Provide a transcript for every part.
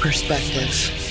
perspective.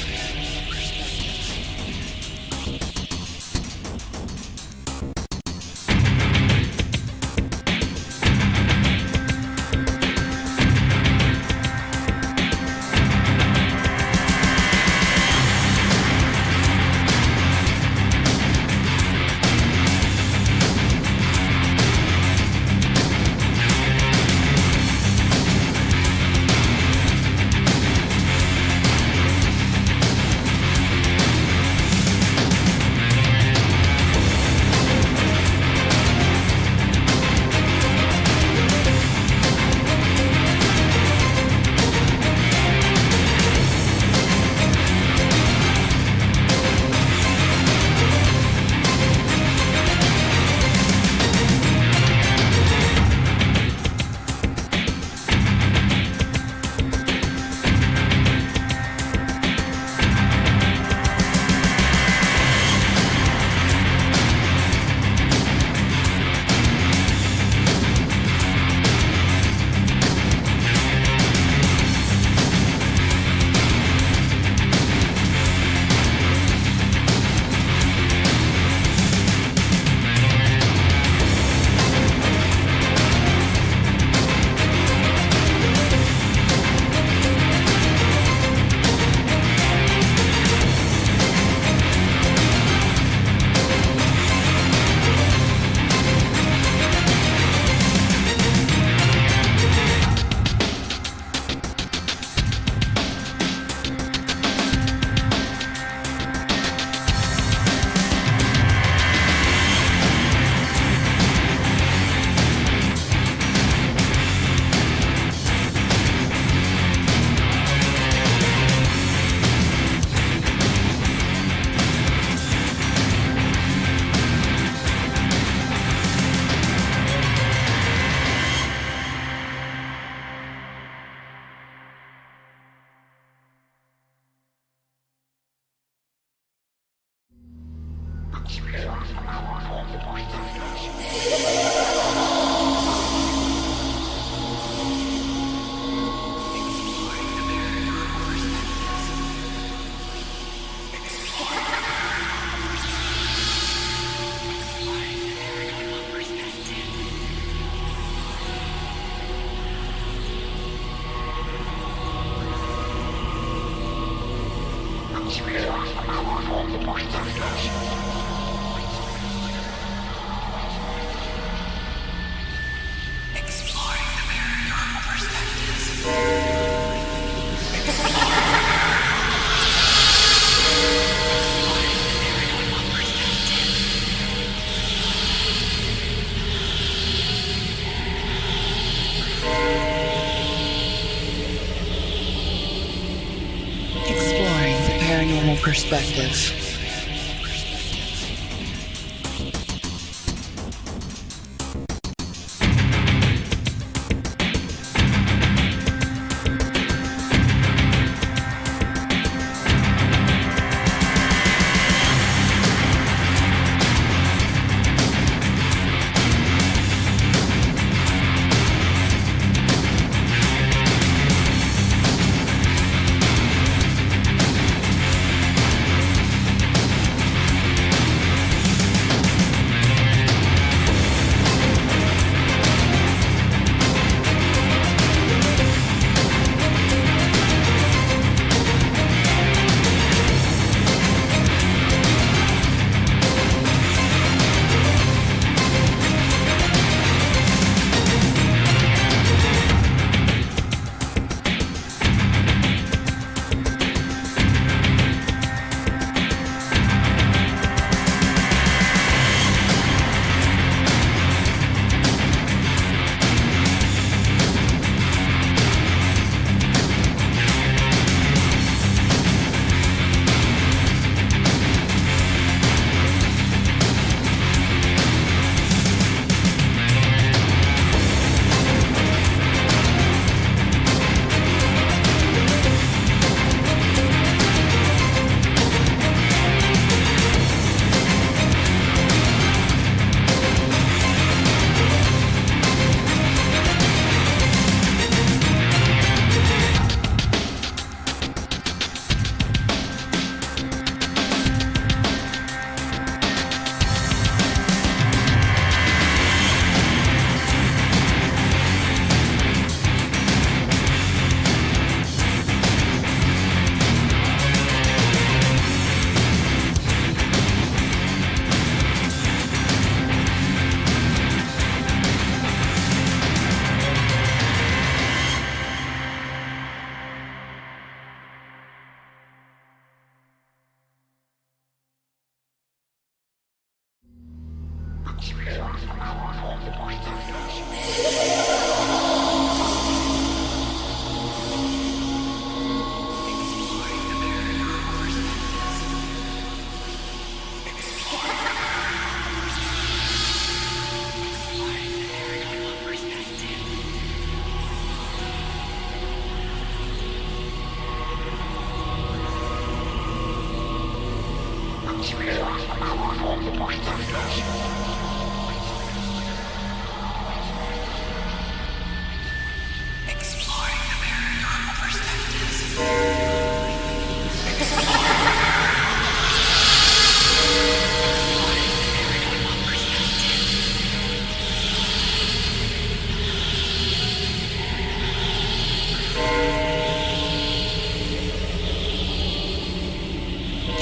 Exploring the paranormal perspective.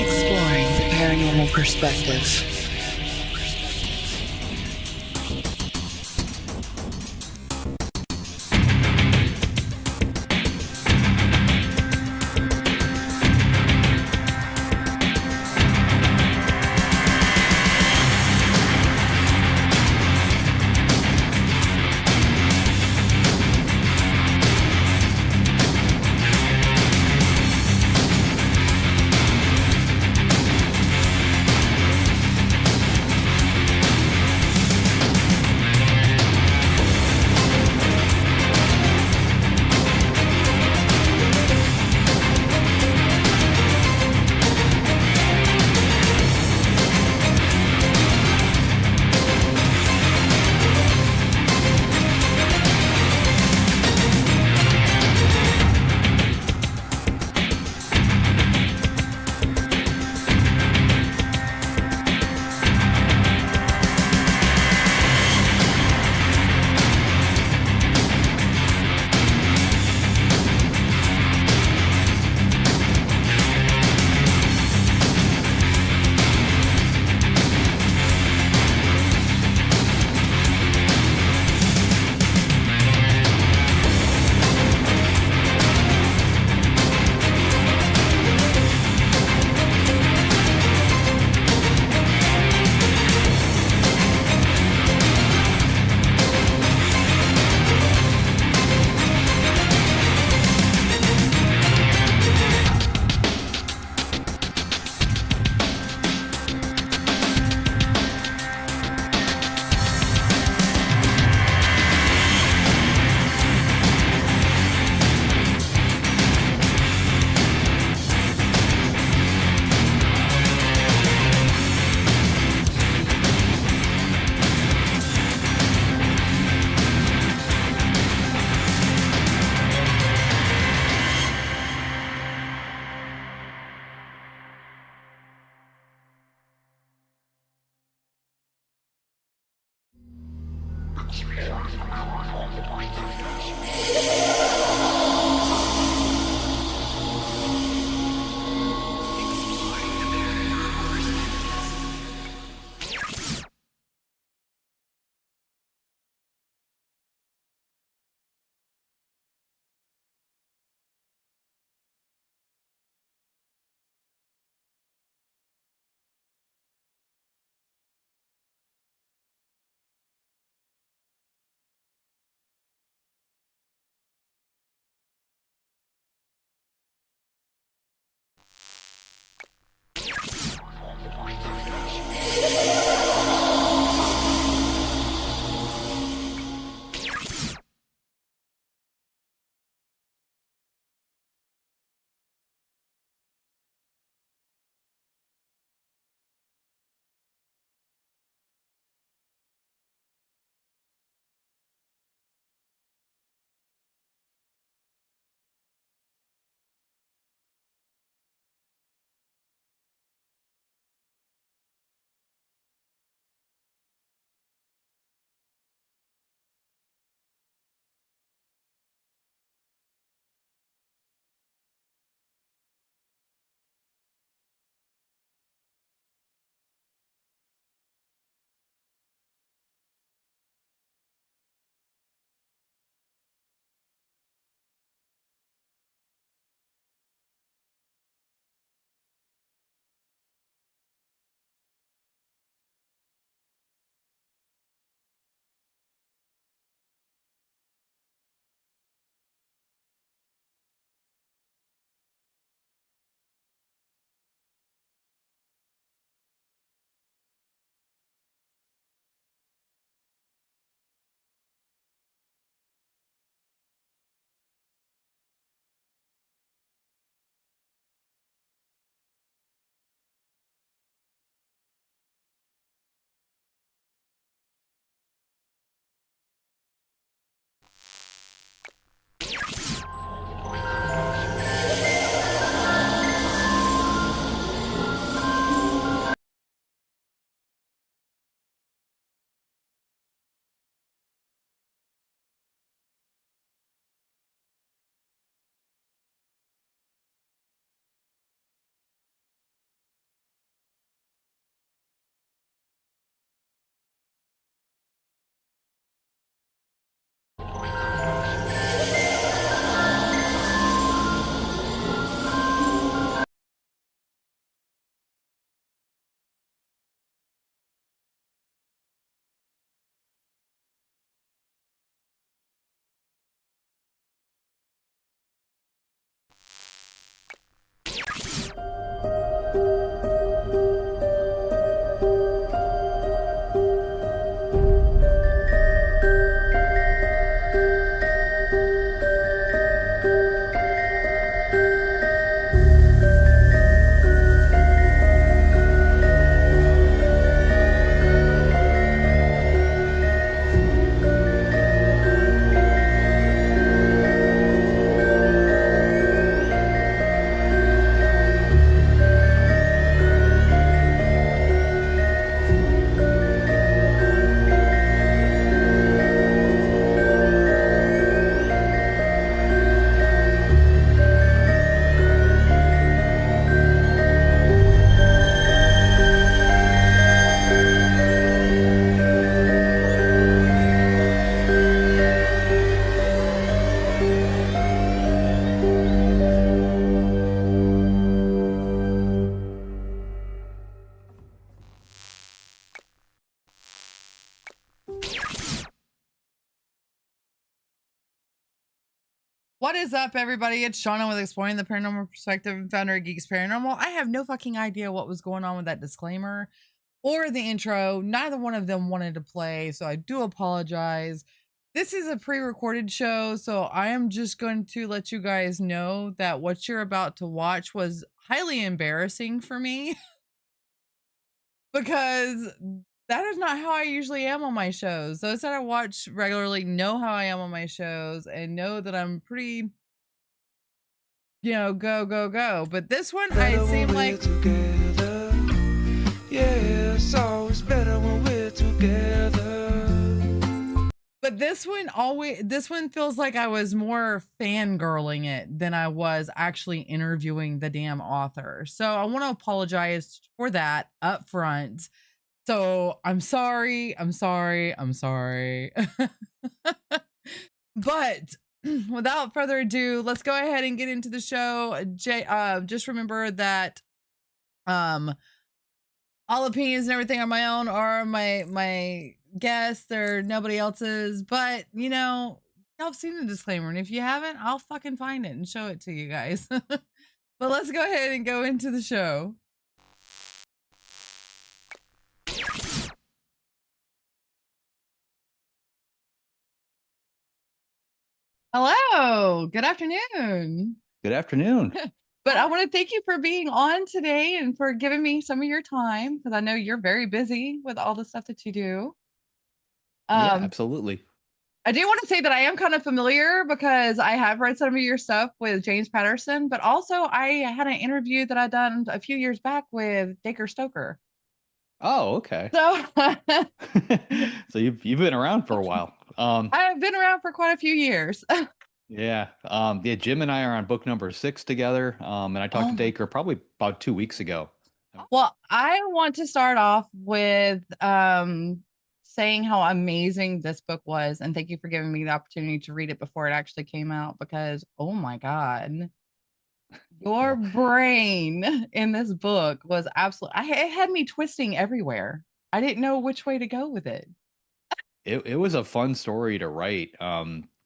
Exploring the paranormal perspective. What is up, everybody? It's Shauna with Exploring the Paranormal Perspective and founder of G.E.E.K.S Paranormal. I have no fucking idea what was going on with that disclaimer or the intro. Neither one of them wanted to play, so I do apologize. This is a pre-recorded show, so I am just going to let you guys know that what you're about to watch was highly embarrassing for me because that is not how I usually am on my shows. Those that I watch regularly know how I am on my shows and know that I'm pretty go, go, go. But this one, I seem like together. Yeah, it's always better when we're together. but this one feels like I was more fangirling it than I was actually interviewing the damn author. So I want to apologize for that up front. So I'm sorry. I'm sorry. I'm sorry. But without further ado, let's go ahead and get into the show. Just remember that um all opinions and everything on my own are my guests. They're nobody else's. But y'all seen the disclaimer, and if you haven't, I'll fucking find it and show it to you guys. But let's go ahead and go into the show. Hello, good afternoon. Good afternoon. But I want to thank you for being on today and for giving me some of your time because I know you're very busy with all the stuff that you do. Yeah, Um, absolutely. I do want to say that I am kind of familiar because I have read some of your stuff with James Patterson, but also I had an interview that I done a few years back with Dacre Stoker. Oh, okay. So So you've been around for a while. I've been around for quite a few years. Yeah. Jim and I are on book number 6 together. And I talked Oh to my. Dacre probably about 2 weeks ago. Well, I want to start off with saying how amazing this book was, and thank you for giving me the opportunity to read it before it actually came out because oh my god, your Well, brain in this book was absolutely it had me twisting everywhere. I didn't know which way to go with it. it was a fun story to write.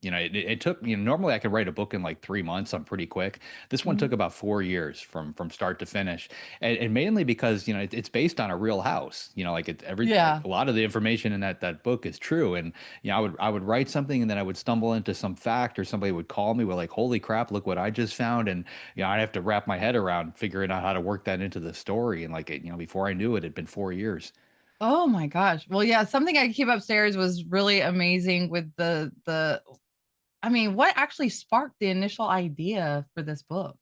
It took, normally I could write a book in like 3 months. I'm pretty quick. This one took Mhm. about 4 years from start to finish, and mainly because it's based on a real house. Yeah. A lot of the information in that book is true, and I would write something, and then I would stumble into some fact, or somebody would call me with like, "Holy crap, look what I just found!" And I'd have to wrap my head around figuring out how to work that into the story, and before I knew it, it'd been 4 years. Oh my gosh. Well, yeah, something I keep upstairs was really amazing with the I mean, what actually sparked the initial idea for this book?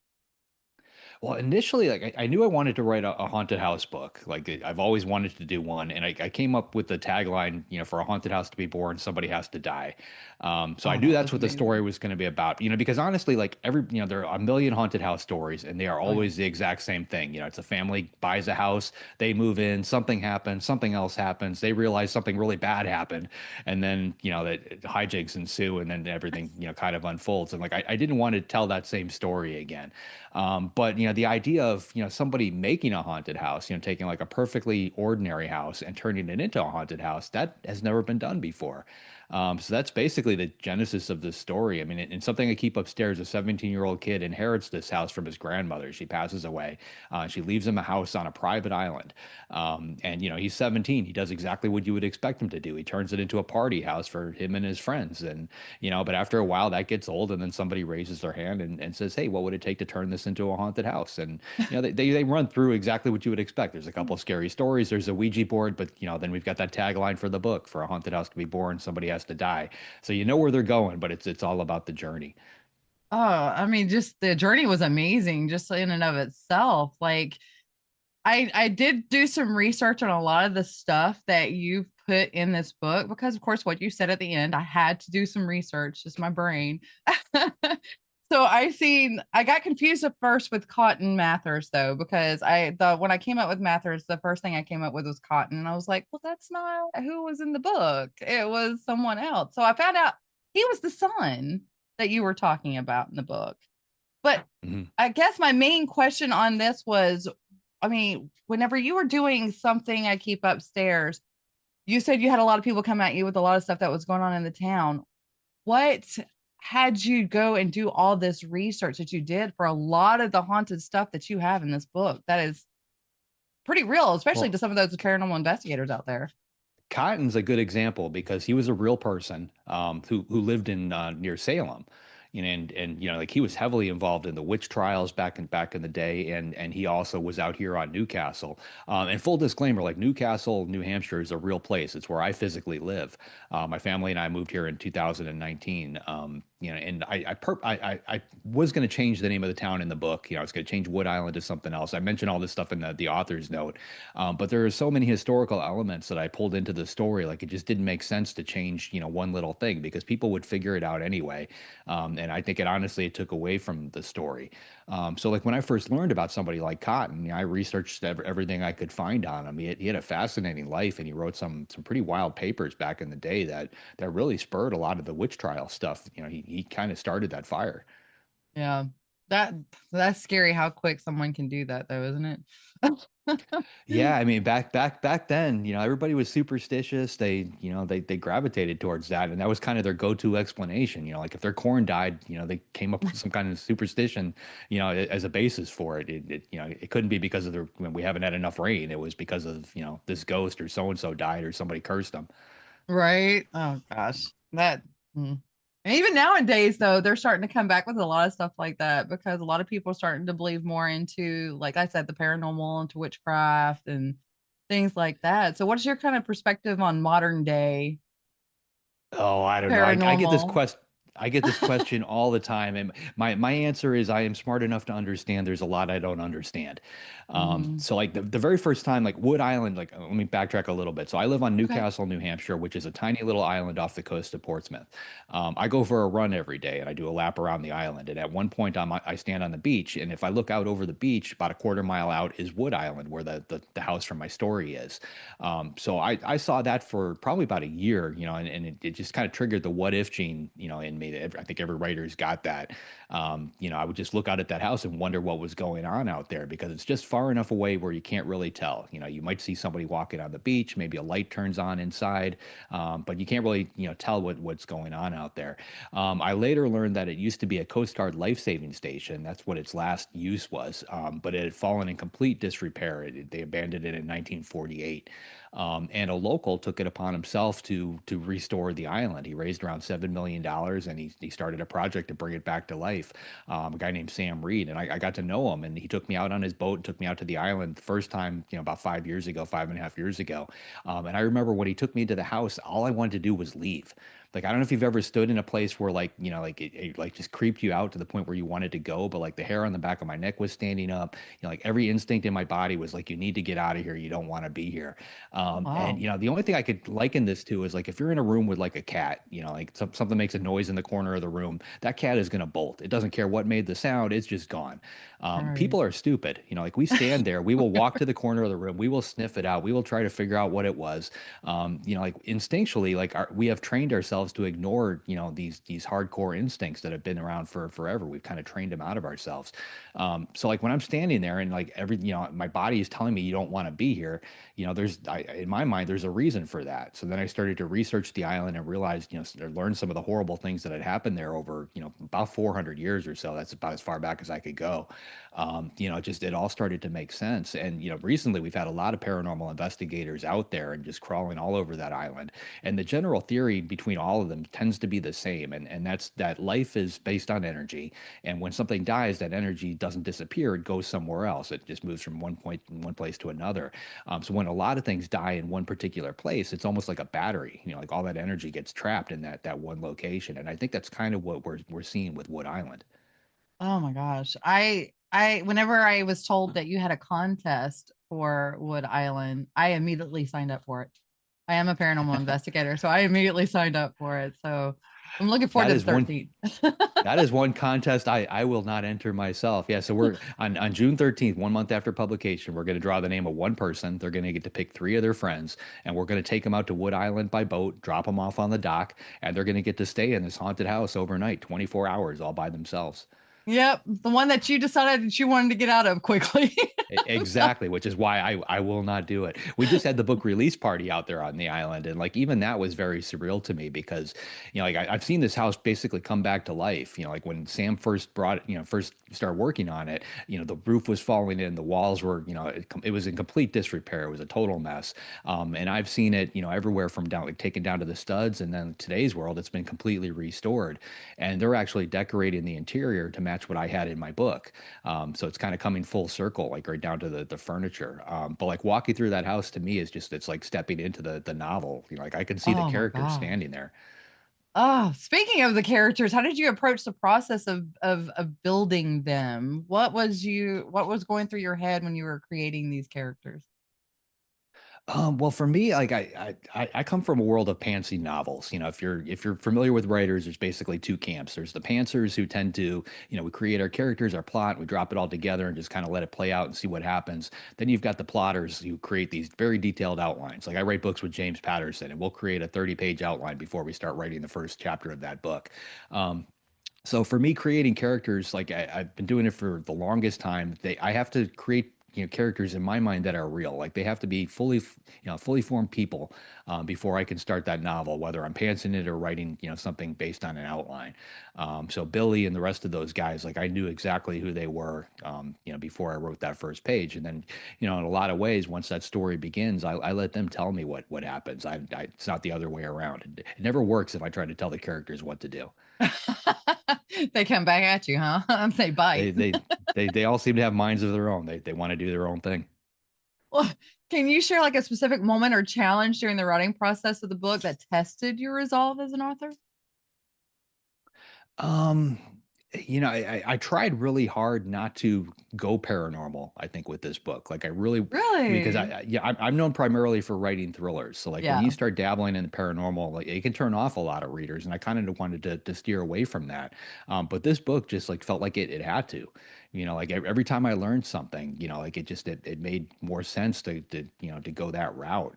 Well, initially, like I knew I wanted to write a haunted house book. I've always wanted to do one, and I came up with the tagline, for a haunted house to be born, somebody has to die. So I Oh, knew that that's was what the story amazing. was going to be about. Because honestly, like there are a million haunted house stories, and they are Oh yeah. always the exact same thing. It's a family buys a house, they move in, something happens, something else happens, they realize something really bad happened, and then that hijinks ensue, and then everything kind of unfolds. And like I didn't want to tell that same story again. But the idea of somebody making a haunted house, taking like a perfectly ordinary house and turning it into a haunted house, that has never been done before. So that's basically the genesis of this story. I mean, and something I keep upstairs, a 17-year-old kid inherits this house from his grandmother. She passes away. She leaves him a house on a private island. And he's 17. He does exactly what you would expect him to do. He turns it into a party house for him and his friends. And but after a while that gets old, and then somebody raises their hand and says, "Hey, what would it take to turn this into a haunted house?" And they run through exactly what you would expect. There's a couple scary stories. There's a Ouija board, but then we've got that tagline for the book: "For a haunted house to be born, somebody has to die." So you know where they're going, but it's all about the journey. Oh, I mean, just the journey was amazing, just in and of itself. Like, I did do some research on a lot of the stuff that you've put in this book because, of course, what you said at the end, I had to do some research, just my brain. So I got confused at first with Cotton Mathers though, because when I came up with Mathers, the first thing I came up with was Cotton, and I was like, well, that's not who was in the book. It was someone else. So I found out he was the son that you were talking about in the book. But Mhm. I guess my main question on this was, I mean, whenever you were doing something I keep upstairs, you said you had a lot of people come at you with a lot of stuff that was going on in the town. What had you go and do all this research that you did for a lot of the haunted stuff that you have in this book. That is pretty real, especially to Well, some of those paranormal investigators out there. Cotton's a good example because he was a real person who lived in near Salem, and you know like he was heavily involved in the witch trials back in the day, and he also was out here on Newcastle. And full disclaimer, like Newcastle, New Hampshire is a real place. It's where I physically live. My family and I moved here in 2019. You know, and I was going to change the name of the town in the book. You know, I was going to change Wood Island to something else. I mentioned all this stuff in the author's note, but there are so many historical elements that I pulled into the story. Like it just didn't make sense to change, you know, one little thing because people would figure it out anyway. And I think it honestly it took away from the story. So like when I first learned about somebody like Cotton, you know, I researched everything I could find on him. He had a fascinating life, and he wrote some pretty wild papers back in the day that really spurred a lot of the witch trial stuff. You know, he kind of started that fire. Yeah. That that's scary how quick someone can do that though, isn't it? Yeah, I mean, back then, you know, everybody was superstitious. They gravitated towards that, and that was kind of their go-to explanation. You know, like if their corn died, you know, they came up with some kind of superstition, you know, as a basis for it. You know, it couldn't be because of when we haven't had enough rain. It was because of, you know, this ghost or so and so died or somebody cursed them. Right? Oh gosh. That And even nowadays though, they're starting to come back with a lot of stuff like that because a lot of people are starting to believe more into, like I said, the paranormal, into witchcraft and things like that. So what's your kind of perspective on modern day Oh, I don't know. I get this paranormal? quest. I get this question all the time, and my answer is I am smart enough to understand there's a lot I don't understand. Mm, So like the very first time, like Wood Island, like let me backtrack a little bit. So I live on okay. Newcastle, New Hampshire, which is a tiny little island off the coast of Portsmouth. I go for a run every day, and I do a lap around the island. And at one point, I stand on the beach, and if I look out over the beach, about a quarter mile out is Wood Island, where the house from my story is. So I saw that for probably about a year, you know, and it just kind of triggered the what if gene, you know, in me. I think every writer's got that. You know, I would just look out at that house and wonder what was going on out there because it's just far enough away where you can't really tell. You know, you might see somebody walking on the beach, maybe a light turns on inside, but you can't really, you know, tell what's going on out there. I later learned that it used to be a Coast Guard life-saving station. That's what its last use was, but it had fallen in complete disrepair. They abandoned it in 1948. And a local took it upon himself to restore the island. He raised around $7 million, and he started a project to bring it back to life. A guy named Sam Reed, and I got to know him, and he took me out on his boat, and took me out to the island the first time, you know, about 5 years ago, 5.5 years ago. And I remember when he took me to the house, all I wanted to do was leave. Like I don't know if you've ever stood in a place where like you know like it like just creeped you out to the point where you wanted to go, but like the hair on the back of my neck was standing up. You know, like every instinct in my body was like, you need to get out of here. You don't want to be here. Oh And wow. you know, the only thing I could liken this to is like if you're in a room with like a cat, you know, like something makes a noise in the corner of the room, that cat is gonna bolt. It doesn't care what made the sound; it's just gone. Right. People are stupid. You know, like we stand there, we will walk to the corner of the room, we will sniff it out, we will try to figure out what it was. You know, like instinctually, like we have trained ourselves to ignore, you know, these hardcore instincts that have been around for forever. We've kind of trained them out of ourselves. So like when I'm standing there and like you know, my body is telling me you don't want to be here, you know, in my mind, there's a reason for that. So then I started to research the island and realized, you know, learned some of the horrible things that had happened there over, you know, about 400 years or so. That's about as far back as I could go. You know, just it all started to make sense. And, you know, recently we've had a lot of paranormal investigators out there and just crawling all over that island. And the general theory between all of them tends to be the same. And that's that life is based on energy. And when something dies, that energy doesn't disappear, it goes somewhere else. It just moves from one place to another. So when a lot of things die in one particular place, it's almost like a battery. You know, like all that energy gets trapped in that one location. And I think that's kind of what we're seeing with Wood Island. Oh my gosh. I whenever I was told that you had a contest for Wood Island, I immediately signed up for it. I am a paranormal investigator, so I immediately signed up for it. So I'm looking forward That to the is one 13th. that is one contest I will not enter myself. Yeah, so we're on June 13th, 1 month after publication, we're going to draw the name of one person. They're going to get to pick three of their friends, and we're going to take them out to Wood Island by boat, drop them off on the dock, and they're going to get to stay in this haunted house overnight, 24 hours all by themselves. Yep, the one that you decided that you wanted to get out of quickly. Exactly, which is why I will not do it. We just had the book release party out there on the island, and like even that was very surreal to me because, like I've seen this house basically come back to life. Like when Sam first first started working on it, the roof was falling in, the walls were, it was in complete disrepair. It was a total mess. And I've seen it, everywhere from down, like taken down to the studs, and then today's world, it's been completely restored, and they're actually decorating the interior to match what I had in my book. So it's kind of coming full circle, like right down to the furniture. But like walking through that house to me is just, it's like stepping into the novel. Like I can see the Oh my characters gosh. standing there. Oh, speaking of the characters, how did you approach the process of building them? What was going through your head when you were creating these characters? Well, for me, like I come from a world of pantsy novels. If you're familiar with writers, there's basically two camps. There's the pantsers who tend to, we create our characters, our plot, we drop it all together and just kind of let it play out and see what happens. Then you've got the plotters who create these very detailed outlines. Like I write books with James Patterson, and we'll create a 30-page outline before we start writing the first chapter of that book. Um, so for me, creating characters, like I've been doing it for the longest time. I have to create, characters in my mind that are real. Like they have to be fully formed people before I can start that novel, whether I'm pantsing it or writing, something based on an outline. So Billy and the rest of those guys, like I knew exactly who they were, before I wrote that first page. And then, in a lot of ways, once that story begins, I let them tell me what happens. It's not the other way around. It never works if I try to tell the characters what to do. They come back at you, huh? They They bite. they they all seem to have minds of their own. They want to do their own thing. Well, can you share like a specific moment or challenge during the writing process of the book that tested your resolve as an author? Um, I tried really hard not to go paranormal, I think, with this book. Like I really, because Really? I'm known primarily for writing thrillers. So like when Yeah. you start dabbling in the paranormal, like it can turn off a lot of readers. And I kind of wanted to steer away from that. But this book just like felt like it had to. Like every time I learned something, like it made more sense to go that route.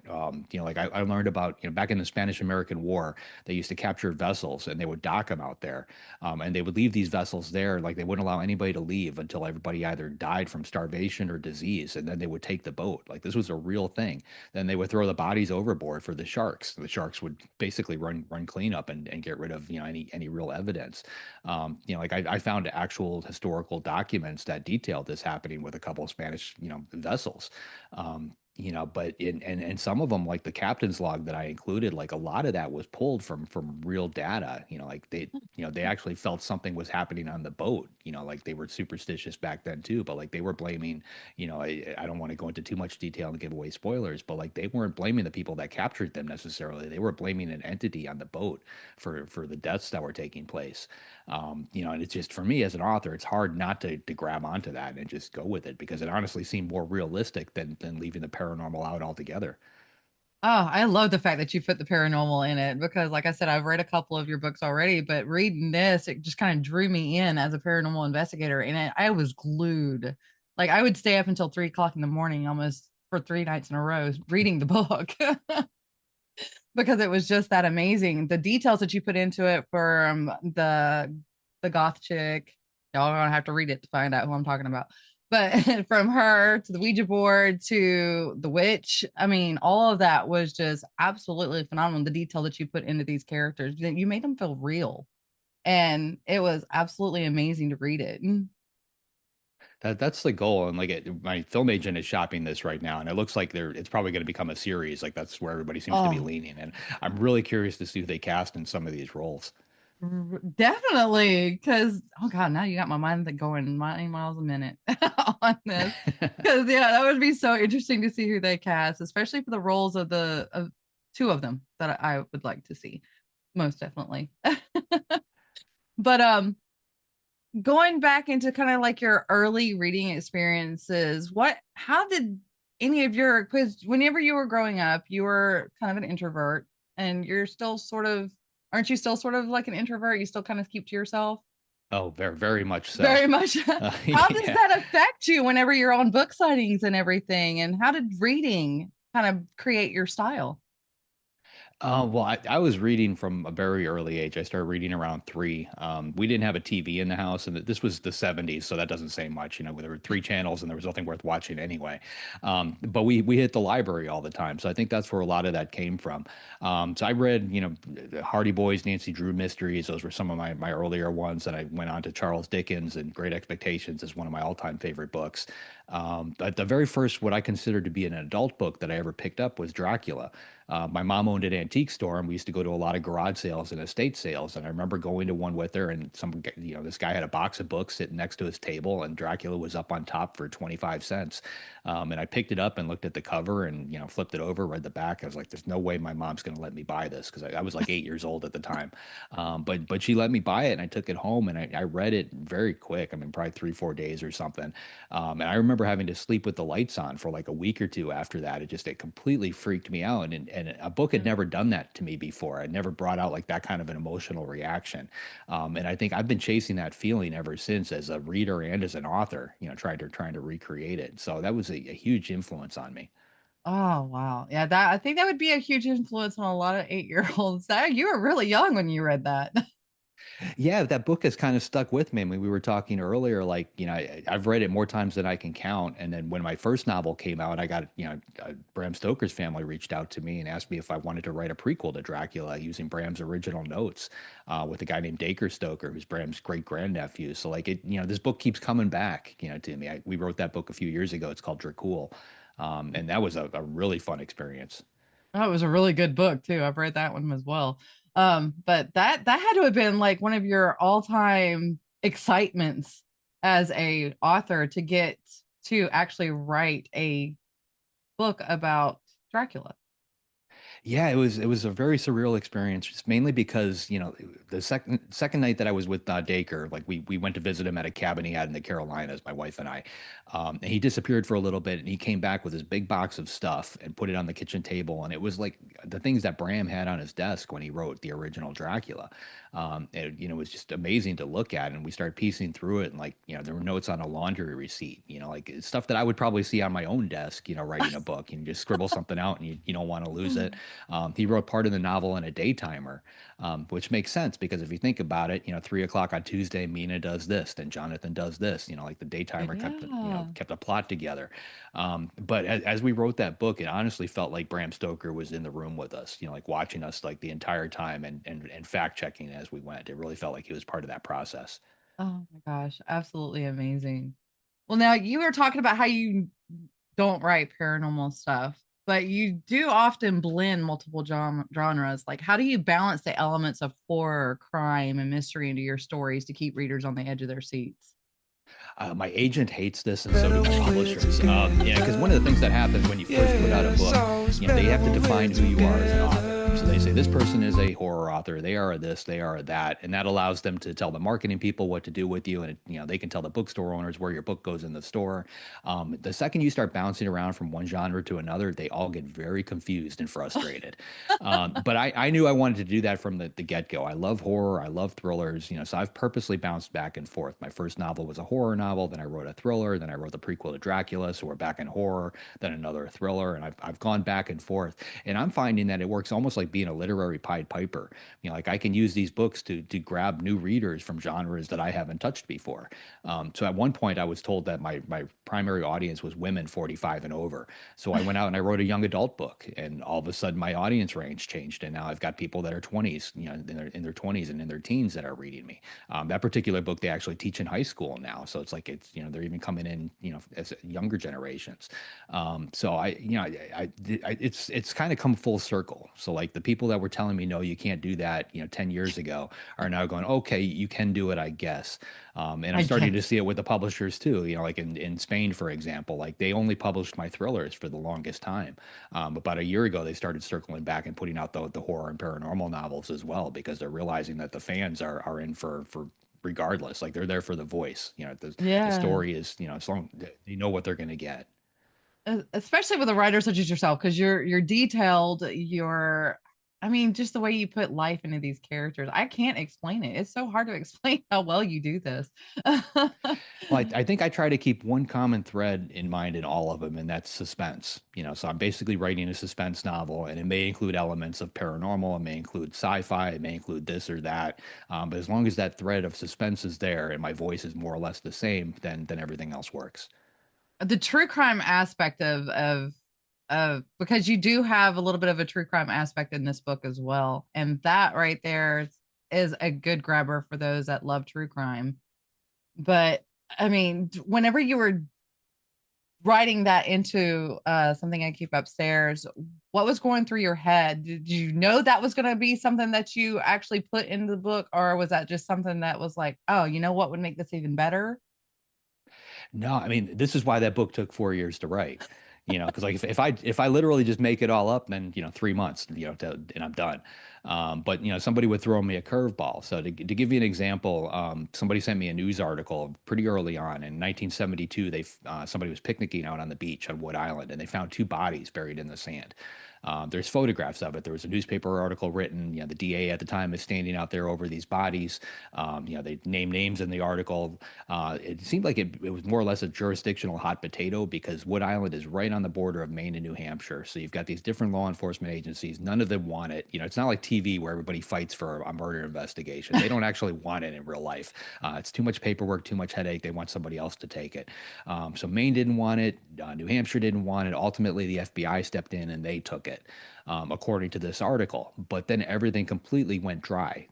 Like I learned about, back in the Spanish American War, they used to capture vessels and they would dock them out there. And they would leave these vessels there, like they wouldn't allow anybody to leave until everybody either died from starvation or disease, and then they would take the boat. Like this was a real thing. Then they would throw the bodies overboard for the sharks. The sharks would basically run cleanup and get rid of any real evidence. Like I found actual historical documents that detailed this happening with a couple of Spanish vessels. But and some of them, like the captain's log that I included, like a lot of that was pulled from real data. Like they actually felt something was happening on the boat. Like they were superstitious back then too, but like they were blaming, I don't want to go into too much detail and give away spoilers, but like they weren't blaming the people that captured them necessarily. They were blaming an entity on the boat for the deaths that were taking place. And it's just, for me as an author, it's hard not to grab onto that and just go with it, because it honestly seemed more realistic than leaving the paranormal out altogether. Oh, I love the fact that you put the paranormal in it because, like I said, I've read a couple of your books already, but reading this, it just kind of drew me in as a paranormal investigator, and I was glued. Like I would stay up until 3 o'clock in the morning almost for 3 nights in a row reading the book because it was just that amazing. The details that you put into it for the goth chick, y'all gonna have to read it to find out who I'm talking about. But from her to the Ouija board to the witch, I mean, all of that was just absolutely phenomenal. The detail that you put into these characters, you made them feel real, and it was absolutely amazing to read it. That's the goal. And like my film agent is shopping this right now, and it looks like it's probably going to become a series. Like that's where everybody seems to be Oh, leaning. And I'm really curious to see who they cast in some of these roles. definitely, because oh god, now you got my mind going 90 miles a minute on this. Because yeah, that would be so interesting to see who they cast, especially for the roles of the of two of them that I would like to see, most definitely. But going back into kind of like your early reading experiences, how did any of your, because whenever you were growing up, you were kind of an introvert, and you're still sort of, aren't you still sort of like an introvert? You still kind of keep to yourself? Oh, very, very much so. Very much. How does Yeah. that affect you whenever you're on book sightings and everything? And how did reading kind of create your style? Well, I was reading from a very early age. I started reading around 3. We didn't have a TV in the house, and this was the 70s, so that doesn't say much. You know, there were 3 channels, and there was nothing worth watching anyway. But we hit the library all the time, so I think that's where a lot of that came from. So I read, the Hardy Boys, Nancy Drew mysteries. Those were some of my earlier ones, and I went on to Charles Dickens, and Great Expectations is one of my all-time favorite books. But the very first, what I consider to be an adult book that I ever picked up was Dracula. My mom owned an antique store, and we used to go to a lot of garage sales and estate sales. And I remember going to one with her, and this guy had a box of books sitting next to his table, and Dracula was up on top for 25 cents. And I picked it up and looked at the cover, and flipped it over, read the back. I was like, "There's no way my mom's going to let me buy this," because I was like 8 years old at the time. But she let me buy it, and I took it home, and I read it very quick. I mean, probably 3 4 days or something. And I remember having to sleep with the lights on for like a week or two after that. It completely freaked me out. And a book had never done that to me before. It never brought out like that kind of an emotional reaction. And I think I've been chasing that feeling ever since as a reader and as an author, trying to recreate it. So that was a huge influence on me. Oh wow. Yeah, that I think that would be a huge influence on a lot of 8-year-olds. That you were really young when you read that. Yeah, that book has kind of stuck with me. I mean, we were talking earlier, like, I've read it more times than I can count. And then when my first novel came out, I got, Bram Stoker's family reached out to me and asked me if I wanted to write a prequel to Dracula using Bram's original notes with a guy named Dacre Stoker, who's Bram's great grandnephew. So, like, this book keeps coming back, to me. We wrote that book a few years ago. It's called Dracul. And that was a really fun experience. That was a really good book too. I've read that one as well. But that had to have been like one of your all-time excitements as a author to get to actually write a book about Dracula. Yeah, it was a very surreal experience, just mainly because the second night that I was with Dacre, like we went to visit him at a cabin he had in the Carolinas, my wife and I, and he disappeared for a little bit, and he came back with his big box of stuff and put it on the kitchen table, and it was like the things that Bram had on his desk when he wrote the original Dracula. It was just amazing to look at, and we started piecing through it, and like there were notes on a laundry receipt, like stuff that I would probably see on my own desk, writing a book, and you just scribble something out, and you don't want to lose it. He wrote part of the novel in a daytimer, which makes sense because if you think about it, 3 o'clock on Tuesday, Mina does this, then Jonathan does this. Like the daytimer Yeah. kept a plot together. But as we wrote that book, it honestly felt like Bram Stoker was in the room with us, like watching us like the entire time and fact checking as we went. It really felt like he was part of that process. Oh my gosh, absolutely amazing. Well, now you were talking about how you don't write paranormal stuff, but you do often blend multiple genres. Like, how do you balance the elements of horror, crime, and mystery into your stories to keep readers on the edge of their seats? My agent hates this, and so do my publishers. Yeah, because one of the things that happens when you first put out a book, they have to define who you are as an author. So they say this person is a horror author. They are a this. They are a that, and that allows them to tell the marketing people what to do with you, and they can tell the bookstore owners where your book goes in the store. The second you start bouncing around from one genre to another, they all get very confused and frustrated. But I knew I wanted to do that from the get-go. I love horror. I love thrillers. So I've purposely bounced back and forth. My first novel was a horror novel. Then I wrote a thriller. Then I wrote the prequel to Dracula. So we're back in horror. Then another thriller. And I've gone back and forth. And I'm finding that it works almost like being a literary Pied Piper. Like I can use these books to grab new readers from genres that I haven't touched before. So at one point, I was told that my primary audience was women 45 and over. So I went out and I wrote a young adult book, and all of a sudden my audience range changed, and now I've got people that are 20s, in their 20s and in their teens that are reading me. That particular book they actually teach in high school now, so it's like they're even coming in as younger generations. So it's kind of come full circle. So like the people that were telling me no, you can't do that 10 years ago are now going, okay, you can do it, I guess. And I'm I starting to guess. see it with the publishers too. Like in Spain, for example, like they only published my thrillers for the longest time. About a year ago, they started circling back and putting out the horror and paranormal novels as well because they're realizing that the fans are in for regardless. Like they're there for the voice. The Yeah. story is as long they know what they're going to get. Especially with a writer such as yourself, because you're detailed, you're I mean, just the way you put life into these characters, I can't explain it. It's so hard to explain how well you do this. Well, I think I try to keep one common thread in mind in all of them, and that's suspense. So I'm basically writing a suspense novel, and it may include elements of paranormal, it may include sci-fi, it may include this or that. But as long as that thread of suspense is there and my voice is more or less the same, then everything else works. The true crime aspect of because you do have a little bit of a true crime aspect in this book as well, and that right there is a good grabber for those that love true crime. But I mean, whenever you were writing that into something I keep upstairs, what was going through your head? Did you know that was going to be something that you actually put into the book, or was that just something that was like, oh, you know what would make this even better? No, I mean, this is why that book took 4 years to write. Because like if I literally just make it all up, then 3 months, and I'm done. But somebody would throw me a curveball. So to give you an example, somebody sent me a news article pretty early on in 1972. Somebody was picnicking out on the beach on Wood Island, and they found two bodies buried in the sand. There's photographs of it. There was a newspaper article written. The DA at the time is standing out there over these bodies. They name names in the article. It seemed like it was more or less a jurisdictional hot potato because Wood Island is right on the border of Maine and New Hampshire. So you've got these different law enforcement agencies. None of them want it. It's not like TV where everybody fights for a murder investigation. They don't actually want it in real life. It's too much paperwork, too much headache. They want somebody else to take it. So Maine didn't want it. New Hampshire didn't want it. Ultimately, the FBI stepped in and they took it. According to this article. But then everything completely went dry.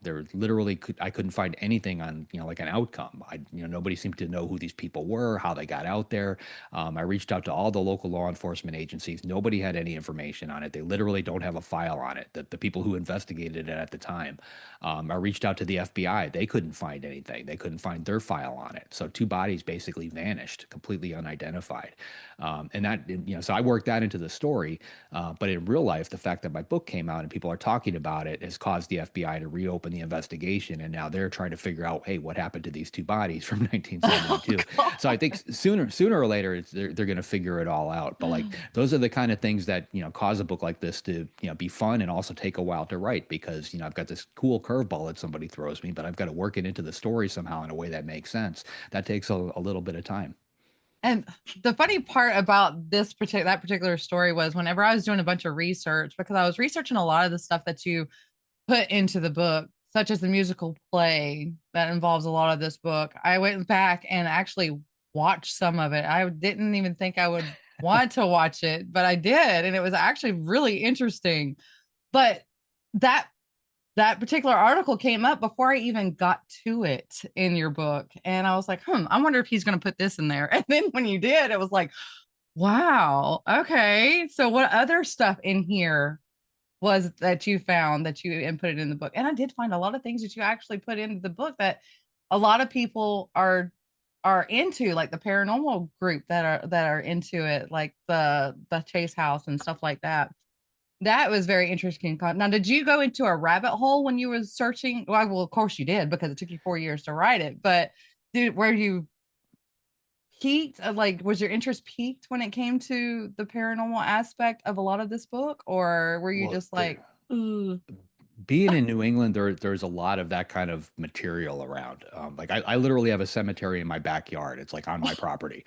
I couldn't find anything on, like an outcome. Nobody seemed to know who these people were, how they got out there. I reached out to all the local law enforcement agencies. Nobody had any information on it. They literally don't have a file on it. The people who investigated it at the time. I reached out to the FBI. They couldn't find anything. They couldn't find their file on it. So two bodies basically vanished, completely unidentified. And that, so I worked that into the story. But in real life, the fact that my book came out and people are talking about it has caused the FBI to reopen the investigation. And now they're trying to figure out, hey, what happened to these two bodies from 1972? So I think sooner or later, they're going to figure it all out. But like those are the kind of things that, cause a book like this to, be fun and also take a while to write because, I've got this cool curveball that somebody throws me, but I've got to work it into the story somehow in a way that makes sense. That takes a little bit of time. And the funny part about that particular story was whenever I was doing a bunch of research, because I was researching a lot of the stuff that you put into the book, such as the musical play that involves a lot of this book, I went back and actually watched some of it. I didn't even think I would want to watch it, but I did, and it was actually really interesting. But that that particular article came up before I even got to it in your book. And I was like, I wonder if he's going to put this in there. And then when you did, it was like, wow, okay. So what other stuff in here was that you found that you inputted in the book? And I did find a lot of things that you actually put into the book that a lot of people are into, like the paranormal group that are into it, like the Chase House and stuff like that. That was very interesting. Now, did you go into a rabbit hole when you were searching? Well, of course you did because it took you 4 years to write it. But were you peaked? Like, was your interest peaked when it came to the paranormal aspect of a lot of this book, or were you Well, just like, ooh, being in New England, there's a lot of that kind of material around. Like I literally have a cemetery in my backyard. It's like on my property.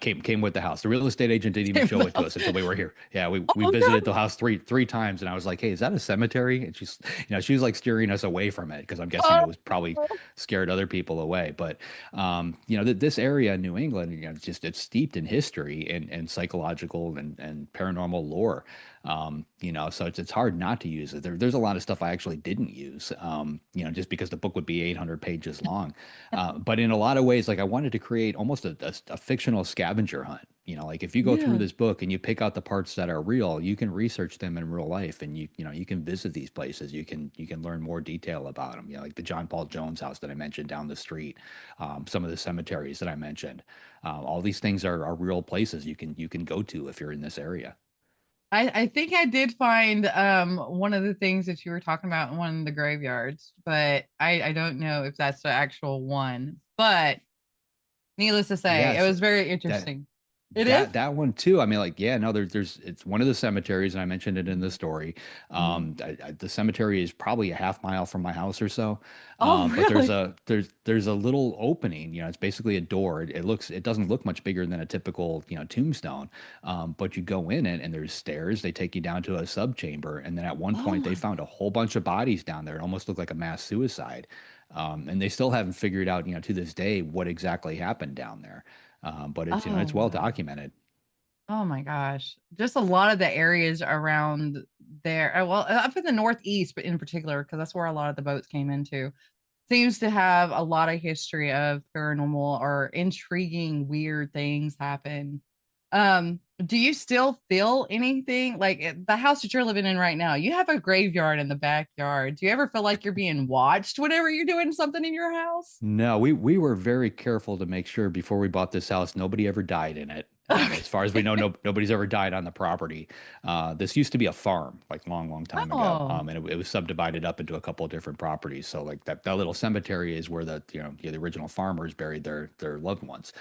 Came with the house. The real estate agent didn't even show it to us until we were here. Yeah, we oh visited the no, house three times, and I was like, hey, is that a cemetery? And she was like steering us away from it because I'm guessing it was probably oh, scared other people away. But this area in New England, it's steeped in history and psychological and paranormal lore. So it's hard not to use it. There's a lot of stuff I actually didn't use, just because the book would be 800 pages long. But in a lot of ways, like I wanted to create almost a fictional scavenger hunt. Like if you go through yeah. this book and you pick out the parts that are real, you can research them in real life, and you can visit these places. You can learn more detail about them. Like the John Paul Jones house that I mentioned down the street, some of the cemeteries that I mentioned. All these things are real places you can go to if you're in this area. I think I did find one of the things that you were talking about in one of the graveyards, but I don't know if that's the actual one. But needless to say, it Yes, was very that interesting. It is? That one too. I mean, like, yeah, no, there's it's one of the cemeteries, and I mentioned it in the story. Mhm. The cemetery is probably a half mile from my house or so. Oh, But really? there's a little opening. It's basically a door. It doesn't look much bigger than a typical tombstone. But you go in it, and there's stairs. They take you down to a sub chamber, and then at one Oh point they my. found a whole bunch of bodies down there. It almost looked like a mass suicide. And they still haven't figured out, to this day, what exactly happened down there. But Oh, it's well wow. documented. Oh my gosh. Just a lot of the areas around there. Well, up in the Northeast, but in particular, because that's where a lot of the boats came into, seems to have a lot of history of paranormal or intriguing, weird things happen. Do you still feel anything like the house that you're living in right now? You have a graveyard in the backyard. Do you ever feel like you're being watched whenever you're doing something in your house? No, we were very careful to make sure before we bought this house, nobody ever died in it. As far as we know, nobody's ever died on the property. This used to be a farm, like long, long time ago, Oh, and it was subdivided up into a couple of different properties. So, like that little cemetery is where the original farmers buried their loved ones.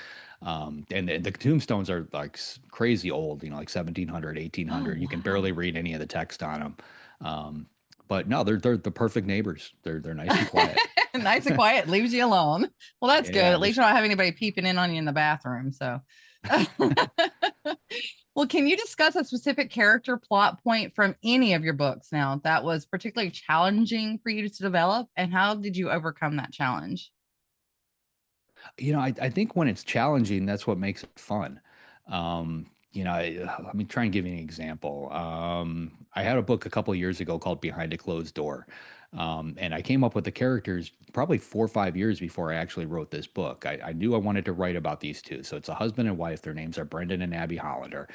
And the tombstones are like crazy old, like 1700, oh 1800. You can wow. barely read any of the text on them. Um, but no, they're the perfect neighbors. They're nice and quiet. Nice and quiet, leaves you alone. Well, that's good. Yeah, At least you don't have anybody peeping in on you in the bathroom. So, well, can you discuss a specific character plot point from any of your books now that was particularly challenging for you to develop, and how did you overcome that challenge? I think when it's challenging, that's what makes it fun. Let me try and give you an example. I had a book a couple years ago called Behind a Closed Door. And I came up with the characters probably 4 or 5 years before I actually wrote this book. I knew I wanted to write about these two. So it's a husband and wife. Their names are Brendan and Abby Hollander.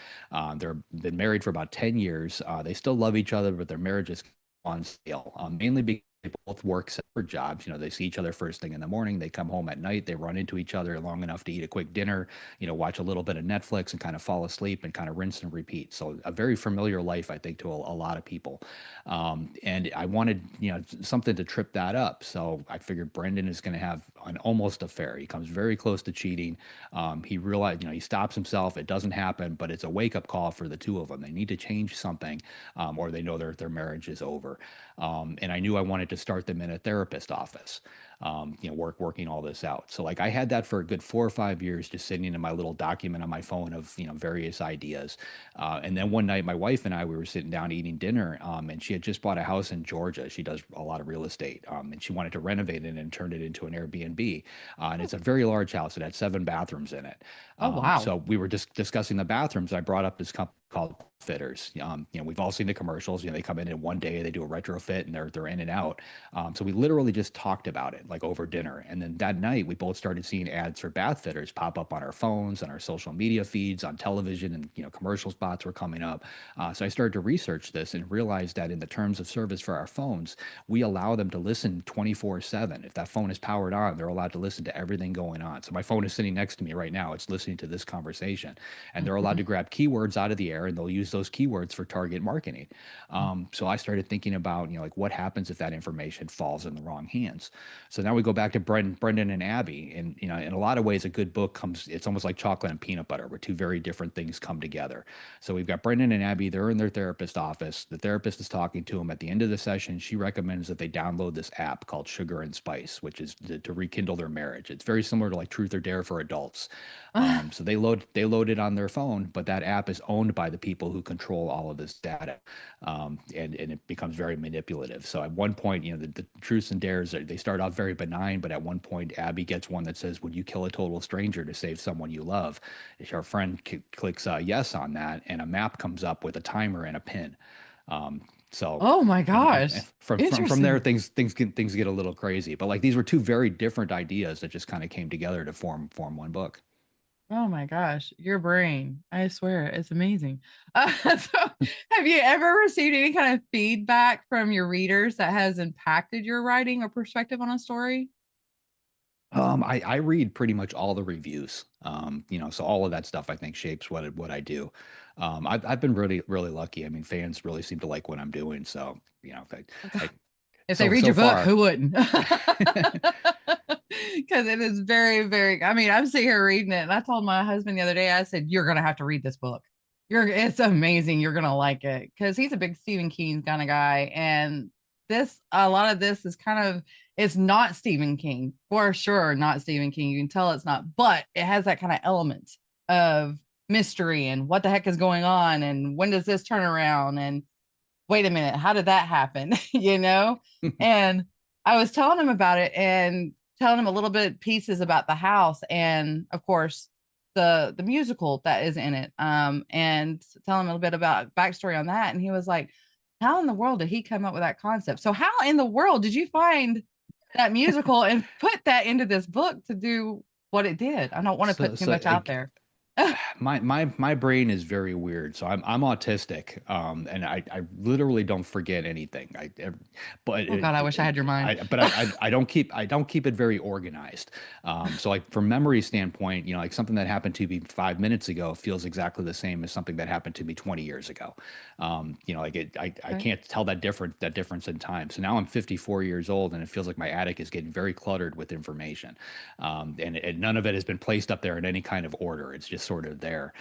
They're been married for about 10 years. They still love each other, but their marriage is on sale, mainly because they both work separate jobs. They see each other first thing in the morning. They come home at night. They run into each other long enough to eat a quick dinner, watch a little bit of Netflix and kind of fall asleep and kind of rinse and repeat. So a very familiar life, I think, to a lot of people. And I wanted, something to trip that up. So I figured Brendan is going to have an almost affair. He comes very close to cheating. He realized, he stops himself. It doesn't happen, but it's a wake up call for the two of them. They need to change something, or they know their marriage is over. And I knew I wanted to start them in a therapist office, working all this out. So like I had that for a good 4 or 5 years, just sitting in my little document on my phone of, various ideas. And then one night, my wife and I, we were sitting down eating dinner, and she had just bought a house in Georgia. She does a lot of real estate, and she wanted to renovate it and turn it into an Airbnb. And it's a very large house. It had 7 bathrooms in it. Oh, wow. So we were just discussing the bathrooms. I brought up this company called fitters. We've all seen the commercials. They come in one day, they do a retrofit, and they're in and out. So we literally just talked about it like over dinner. And then that night, we both started seeing ads for bath fitters pop up on our phones, on our social media feeds, on television, and commercial spots were coming up. So I started to research this and realized that in the terms of service for our phones, we allow them to listen 24/7. If that phone is powered on, they're allowed to listen to everything going on. So my phone is sitting next to me right now. It's listening to this conversation, and they're allowed to grab keywords out of the air, and they'll use those keywords for target marketing. So I started thinking about, like what happens if that information falls in the wrong hands. So now we go back to Brendan and Abby, and in a lot of ways, a good book comes. It's almost like chocolate and peanut butter, where two very different things come together. So we've got Brendan and Abby. They're in their therapist office. The therapist is talking to them. At the end of the session, she recommends that they download this app called Sugar and Spice, which is to rekindle their marriage. It's very similar to like Truth or Dare for adults. So they load it on their phone, but that app is owned by the people who control all of this data, and it becomes very manipulative. So at one point, the truths and dares they start off very benign, but at one point, Abby gets one that says, "Would you kill a total stranger to save someone you love?" Her friend clicks yes on that, and a map comes up with a timer and a pin. Um, so Oh my gosh. from there, Interesting. things get a little crazy. But like these were two very different ideas that just kind of came together to form one book. Oh my gosh, your brain. I swear, it's amazing. So, have you ever received any kind of feedback from your readers that has impacted your writing or perspective on a story? I read pretty much all the reviews. So all of that stuff I think shapes what I do. I've been really really lucky. I mean, fans really seem to like what I'm doing. So Okay. I If they so read so your book, far. who wouldn't? because it is very, very. I mean, I'm sitting here reading it, and I told my husband the other day, I said, "You're gonna have to read this book. It's amazing. You're gonna like it," because he's a big Stephen King kind of guy, and a lot of this is kind of, it's not Stephen King for sure, not Stephen King. You can tell it's not, but it has that kind of element of mystery and what the heck is going on, and when does this turn around, and wait a minute, how did that happen? You know? And I was telling him about it and telling him a little bit pieces about the house and of course the musical that is in it. And telling him a little bit about backstory on that. And he was like, how in the world did he come up with that concept? So how in the world did you find that musical and put that into this book to do what it did? I don't want to So put too much out there. my brain is very weird. So I'm autistic, and I literally don't forget anything. But Oh God, I wish I had your mind. I don't keep it very organized. So like from memory standpoint, like something that happened to me 5 minutes ago feels exactly the same as something that happened to me 20 years ago. Like I Okay. can't tell that difference in time. So now I'm 54 years old, and it feels like my attic is getting very cluttered with information, and none of it has been placed up there in any kind of order. It's just sort of there.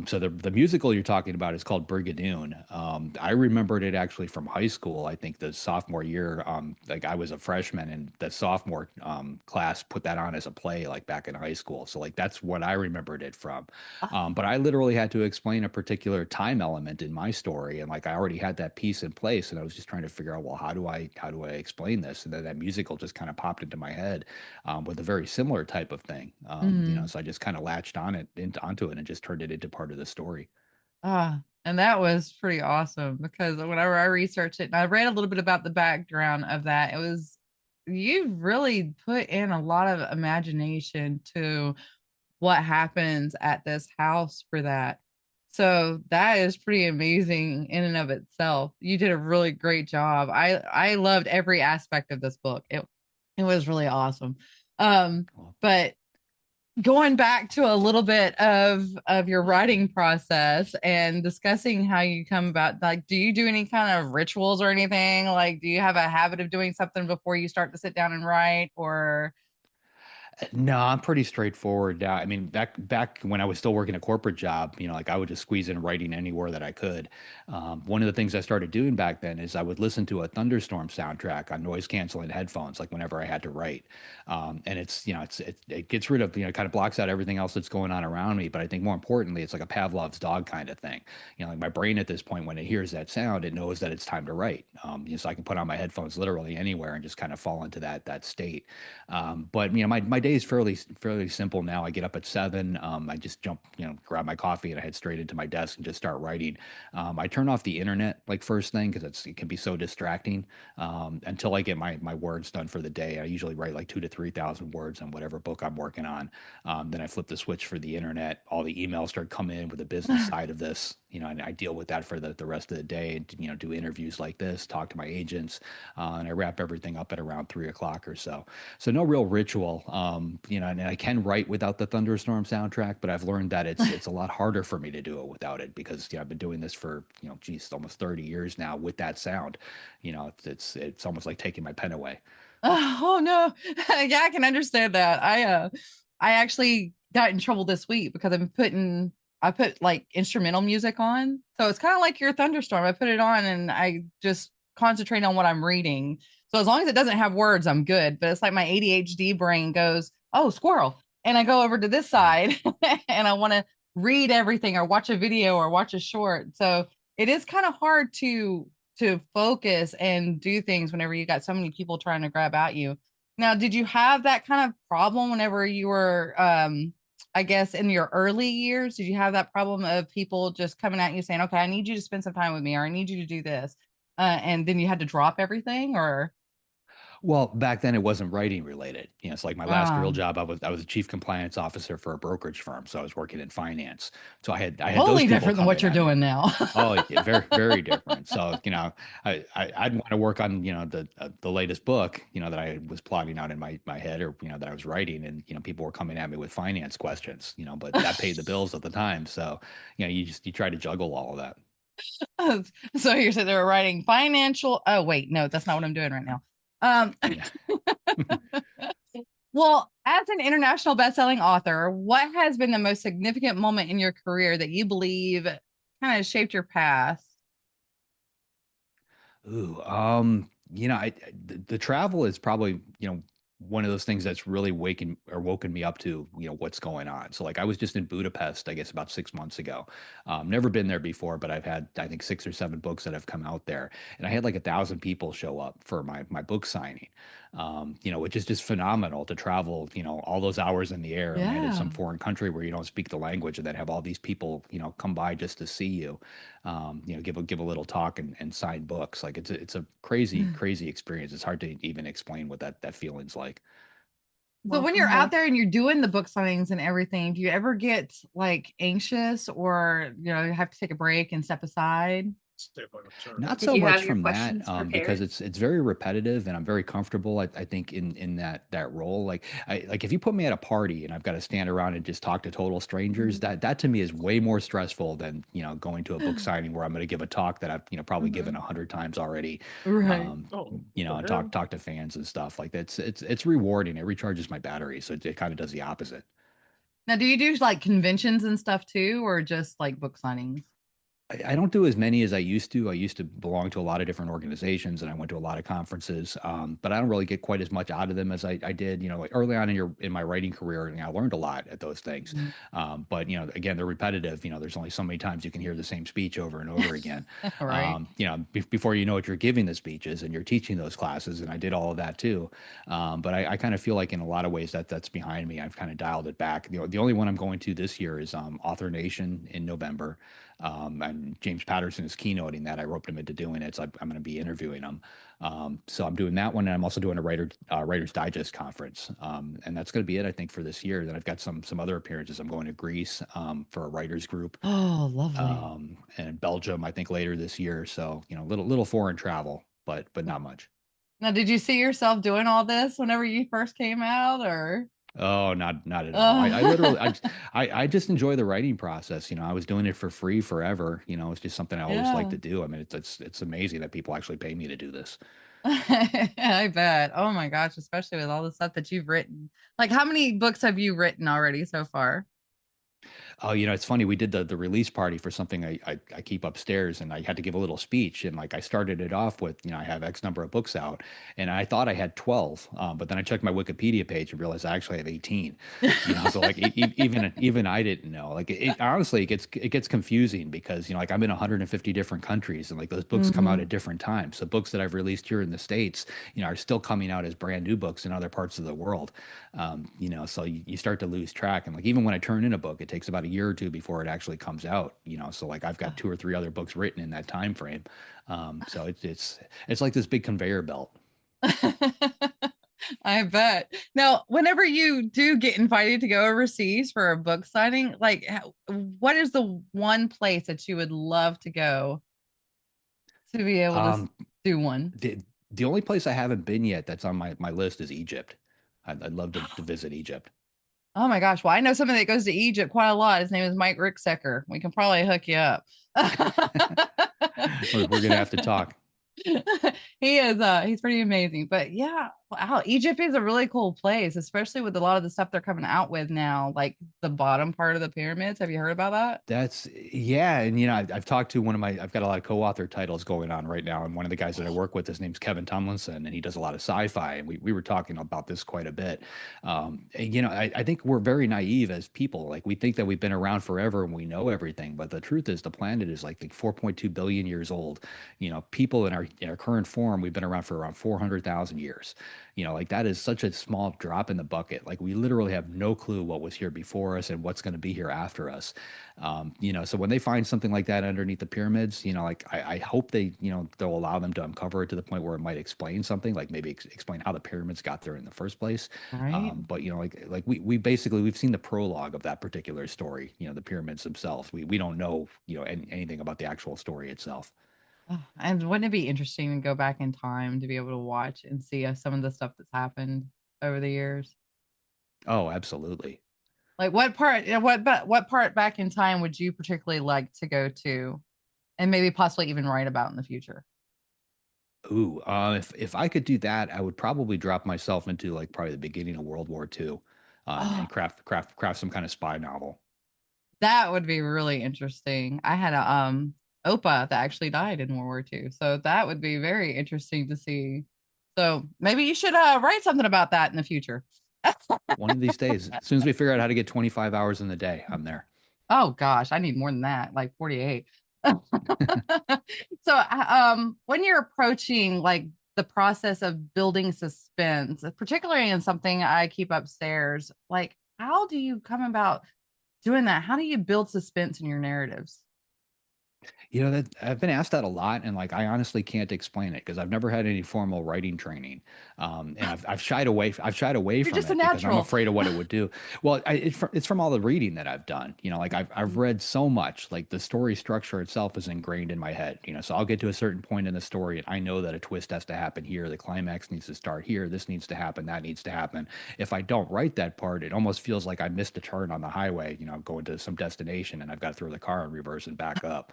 So the musical you're talking about is called Brigadoon. I remembered it actually from high school. I think the sophomore year, like I was a freshman, and the sophomore class put that on as a play, like back in high school. So like that's what I remembered it from. But I literally had to explain a particular time element in my story, and like I already had that piece in place, and I was just trying to figure out, well, how do I explain this? And then that musical just kind of popped into my head with a very similar type of thing. Mhm. So I just kind of latched onto it and just turned it into part of the story. And that was pretty awesome because whenever I researched it and I read a little bit about the background of that, it was, you really put in a lot of imagination to what happens at this house for that. So that is pretty amazing in and of itself. You did a really great job. I loved every aspect of this book. It was really awesome. Um, Well, but going back to a little bit of your writing process and discussing how you come about, like, do you do any kind of rituals or anything? Like, do you have a habit of doing something before you start to sit down and write, or No, I'm pretty straightforward now. I mean, back when I was still working a corporate job, like I would just squeeze in writing anywhere that I could. One of the things I started doing back then is I would listen to a thunderstorm soundtrack on noise canceling headphones, like whenever I had to write. And it gets rid of, kind of blocks out everything else that's going on around me. But I think more importantly, it's like a Pavlov's dog kind of thing. Like my brain at this point, when it hears that sound, it knows that it's time to write. So I can put on my headphones literally anywhere and just kind of fall into that state. But my day is fairly simple now. I get up at 7. I just jump, grab my coffee and I head straight into my desk and just start writing. I turn off the internet like first thing because it can be so distracting. Until I get my words done for the day. I usually write like 2 to 3 thousand words on whatever book I'm working on. Then I flip the switch for the internet. All the emails start coming in with the business side of this. And I deal with that for the rest of the day. And, do interviews like this, talk to my agents, and I wrap everything up at around 3 o'clock or so. So no real ritual, and I can write without the thunderstorm soundtrack, but I've learned that it's a lot harder for me to do it without it because I've been doing this for geez, almost 30 years now with that sound. It's almost like taking my pen away. oh no. Yeah, I can understand that. I actually got in trouble this week because I put like instrumental music on. So it's kind of like your thunderstorm. I put it on and I just concentrate on what I'm reading. So as long as it doesn't have words, I'm good. But it's like my ADHD brain goes, "Oh, squirrel." And I go over to this side and I want to read everything or watch a video or watch a short. So it is kind of hard to focus and do things whenever you got so many people trying to grab at you. Now, did you have that kind of problem whenever you were, I guess, in your early years? Did you have that problem of people just coming at you saying, "Okay, I need you to spend some time with me," or "I need you to do this," and then you had to drop everything, or Well, back then it wasn't writing related. It's like my last real um, job. I was a chief compliance officer for a brokerage firm, so I was working in finance. So I had those totally people different than what coming you're at me. doing now? Oh, yeah, very, very different. So, I'd want to work on, the latest book, that I was plotting out in my head or, that I was writing. And, people were coming at me with finance questions, but that paid the bills at the time. So, you try to juggle all of that. So you're sitting there writing financial. Oh, wait, no, that's not what I'm doing right now. Um, Yeah. Well, as an international best-selling author, what has been the most significant moment in your career that you believe kind of shaped your past? Ooh, the travel is probably, one of those things that's really waken or woken me up to, what's going on. So like I was just in Budapest, I guess about 6 months ago. Never been there before, but I've had, I think, 6 or 7 books that have come out there, and I had like 1,000 people show up for my book signing. Which is just phenomenal to travel, all those hours in the air and land in Yeah. some foreign country where you don't speak the language, and then have all these people, come by just to see you, give a little talk and sign books. Like it's a crazy, crazy experience. It's hard to even explain what that feeling's like. So when you're out there and you're doing the book signings and everything, do you ever get like anxious or you have to take a break and step aside? Not Did so you have much your from that, questions because prepared? it's very repetitive, and I'm very comfortable. I think in that role. Like if you put me at a party and I've got to stand around and just talk to total strangers, Mhm. that to me is way more stressful than going to a book signing where I'm going to give a talk that I've probably given Mhm. 100 times already. Right. Um, and talk to fans and stuff. Like that's it's rewarding. It recharges my battery, so it kind of does the opposite. Now, do you do like conventions and stuff too, or just like book signings? I don't do as many as I used to. I used to belong to a lot of different organizations, and I went to a lot of conferences. But I don't really get quite as much out of them as I did. Like early on in my writing career, and I learned a lot at those things. Mhm. But again, they're repetitive. There's only so many times you can hear the same speech over and over again. Right. Before you know it, you're giving the speeches and you're teaching those classes, and I did all of that too. But I kind of feel like in a lot of ways that's behind me. I've kind of dialed it back. The only one I'm going to this year is Author Nation in November. And James Patterson is keynoting that. I roped him into doing it, so I'm going to be interviewing him. So I'm doing that one, and I'm also doing a Writer's Digest conference, and that's going to be it, I think, for this year. Then I've got some other appearances. I'm going to Greece for a writers group, Oh, lovely. and Belgium, I think, later this year. So little foreign travel, but not much. Now, did you see yourself doing all this whenever you first came out, or? Oh, not at all. I literally Uh, I just enjoy the writing process. I was doing it for free forever. It's just something I always like yeah. to do. I mean, it's amazing that people actually pay me to do this. I bet. Oh my gosh, especially with all the stuff that you've written. Like, how many books have you written already so far? Oh, it's funny. We did the release party for something I keep upstairs, and I had to give a little speech. And like I started it off with, I have X number of books out, and I thought I had 12, but then I checked my Wikipedia page and realized I actually have 18. So like even I didn't know. Like honestly, it gets confusing because like I'm in 150 different countries, and like those books come out Hmm. at different times. So books that I've released here in the States, are still coming out as brand new books in other parts of the world. So you start to lose track. And like even when I turn in a book, it takes about a year or two before it actually comes out. So like I've got 2 or 3 other books written in that time frame. So it's like this big conveyor belt. I bet. Now, whenever you do get invited to go overseas for a book signing, like, what is the one place that you would love to go to be able to Um, do one? the only place I haven't been yet that's on my list is Egypt. I'd love to visit Egypt. Oh my gosh. Well, I know somebody that goes to Egypt quite a lot. His name is Mike Ricksecker. We can probably hook you up. We're gonna have to talk. He's pretty amazing. But yeah, wow, Egypt is a really cool place, especially with a lot of the stuff they're coming out with now, like the bottom part of the pyramids. Have you heard about that? Yeah, and I've talked to I've got a lot of co-author titles going on right now, and one of the guys that I work with, his name's Kevin Tomlinson, and he does a lot of sci-fi, and we were talking about this quite a bit. And, I think we're very naive as people. Like we think that we've been around forever and we know everything, but the truth is the planet is like 4.2 billion years old. People in our current form, we've been around for around 400,000 years. Like that is such a small drop in the bucket. Like we literally have no clue what was here before us and what's going to be here after us. So when they find something like that underneath the pyramids, like I hope they'll allow them to uncover it to the point where it might explain something, like maybe explain how the pyramids got there in the first place. Right. But like we basically we've seen the prologue of that particular story, the pyramids themselves. We don't know, anything about the actual story itself. Oh, and wouldn't it be interesting to go back in time to be able to watch and see some of the stuff that's happened over the years? Oh, absolutely. Like what part, what part back in time would you particularly like to go to and maybe possibly even write about in the future? Ooh, if I could do that, I would probably drop myself into like probably the beginning of World War II, and Oh, craft some kind of spy novel. that would be really interesting. I had a Opa that actually died in World War II, so that would be very interesting to see. So maybe you should write something about that in the future. One of these days, as soon as we figure out how to get 25 hours in the day, I'm there. Oh gosh, I need more than that, like 48. So, when you're approaching like the process of building suspense, particularly in something I keep upstairs, like how do you come about doing that? How do you build suspense in your narratives? You know, that I've been asked that a lot, and like I honestly can't explain it because I've never had any formal writing training, and I've shied away. I've shied away You're from just a it because I'm natural. afraid of what it would do. Well, it's from all the reading that I've done. You know, like I've read so much. Like the story structure itself is ingrained in my head. You know, so I'll get to a certain point in the story, and I know that a twist has to happen here. The climax needs to start here. This needs to happen. That needs to happen. If I don't write that part, it almost feels like I missed a turn on the highway. You know, going to some destination, and I've got to throw the car in reverse and back up.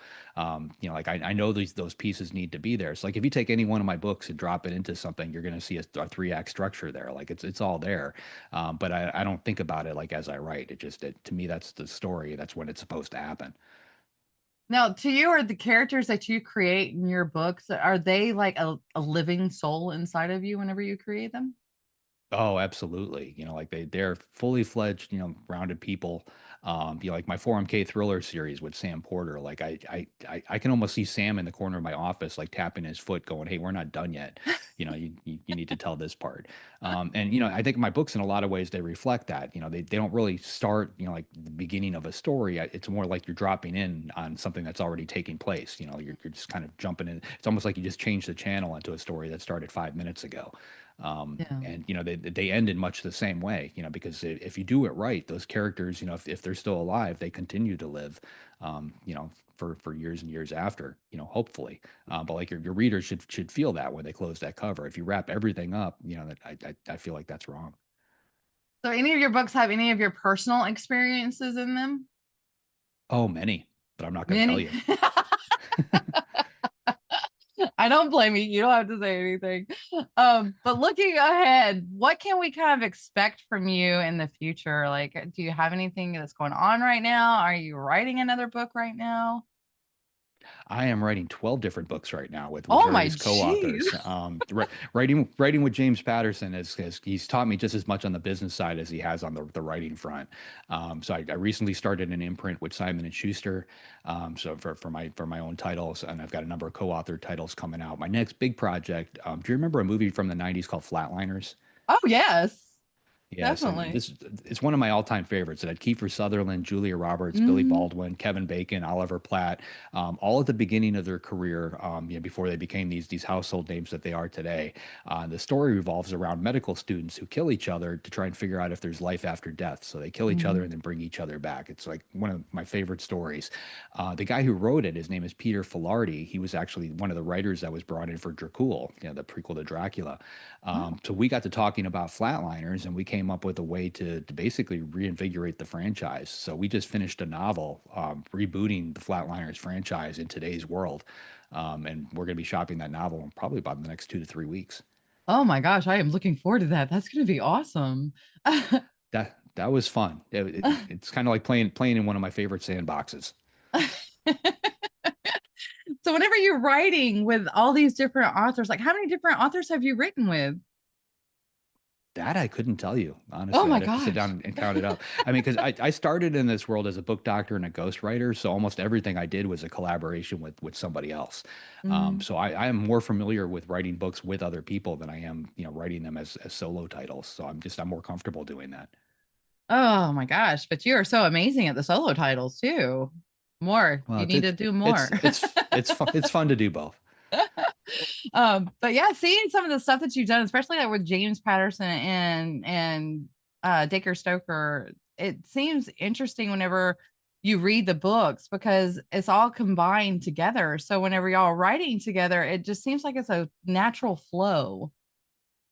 You know, like I know those pieces need to be there. So like if you take any one of my books and drop it into something, you're going to see a three-act structure there. Like it's all there. But I don't think about it like as I write. To me, that's the story. That's when it's supposed to happen. Now, to you, are the characters that you create in your books, are they like a living soul inside of you whenever you create them? Oh, absolutely. You know, like they're fully fledged, rounded people. You know, like my 4MK thriller series with Sam Porter. Like I can almost see Sam in the corner of my office, like tapping his foot, going, "Hey, we're not done yet. You know, you need to tell this part." And you know, I think my books in a lot of ways they reflect that. You know, they don't really start, like the beginning of a story. It's more like you're dropping in on something that's already taking place. You know, you're just kind of jumping in. It's almost like you just changed the channel into a story that started 5 minutes ago. Yeah. And you know they end in much the same way, because if you do it right, those characters, if they're still alive, they continue to live, for years and years after, hopefully. But like your readers should feel that when they close that cover. If you wrap everything up, that I feel like that's wrong. So, any of your books have any of your personal experiences in them? Oh, many, but I'm not going to tell Many. you. I don't blame you. You don't have to say anything. But looking ahead, what can we kind of expect from you in the future? Like, do you have anything that's going on right now? Are you writing another book right now? I am writing 12 different books right now with Oh my various geez. co-authors. Writing with James Patterson is he's taught me just as much on the business side as he has on the writing front. So I recently started an imprint with Simon and Schuster. So for my own titles, and I've got a number of co-authored titles coming out. My next big project. Do you remember a movie from the '90s called Flatliners? Oh yes, Yeah, so definitely. this it's one of my all-time favorites. It had Kiefer Sutherland, Julia Roberts, Billy Hmm. Baldwin, Kevin Bacon, Oliver Platt, all at the beginning of their career, before they became these household names that they are today. The story revolves around medical students who kill each other to try and figure out if there's life after death. So they kill each other Hmm. and then bring each other back. It's like one of my favorite stories. The guy who wrote it, his name is Peter Filardi. He was actually one of the writers that was brought in for Dracul, the prequel to Dracula. Oh. So we got to talking about Flatliners, and we came up with a way to basically reinvigorate the franchise. So we just finished a novel, rebooting the Flatliners franchise in today's world, and we're going to be shopping that novel in probably about the next 2 to 3 weeks. Oh my gosh, I am looking forward to that. That's going to be awesome. That was fun. It's kind of like playing in one of my favorite sandboxes. So whenever you're writing with all these different authors, like how many different authors have you written with? That I couldn't tell you, Oh honestly. my I'd have to sit gosh. down and count it up. I mean, because I started in this world as a book doctor and a ghostwriter, so almost everything I did was a collaboration with somebody else. Mhm. So I am more familiar with writing books with other people than I am, writing them as solo titles. So I'm more comfortable doing that. Oh my gosh, but you are so amazing at the solo titles too. More. Well, You need to do more. it's fun to do both. But yeah, seeing some of the stuff that you've done, especially like with James Patterson and Dacre Stoker, it seems interesting whenever you read the books because it's all combined together. So whenever y'all are writing together, it just seems like it's a natural flow.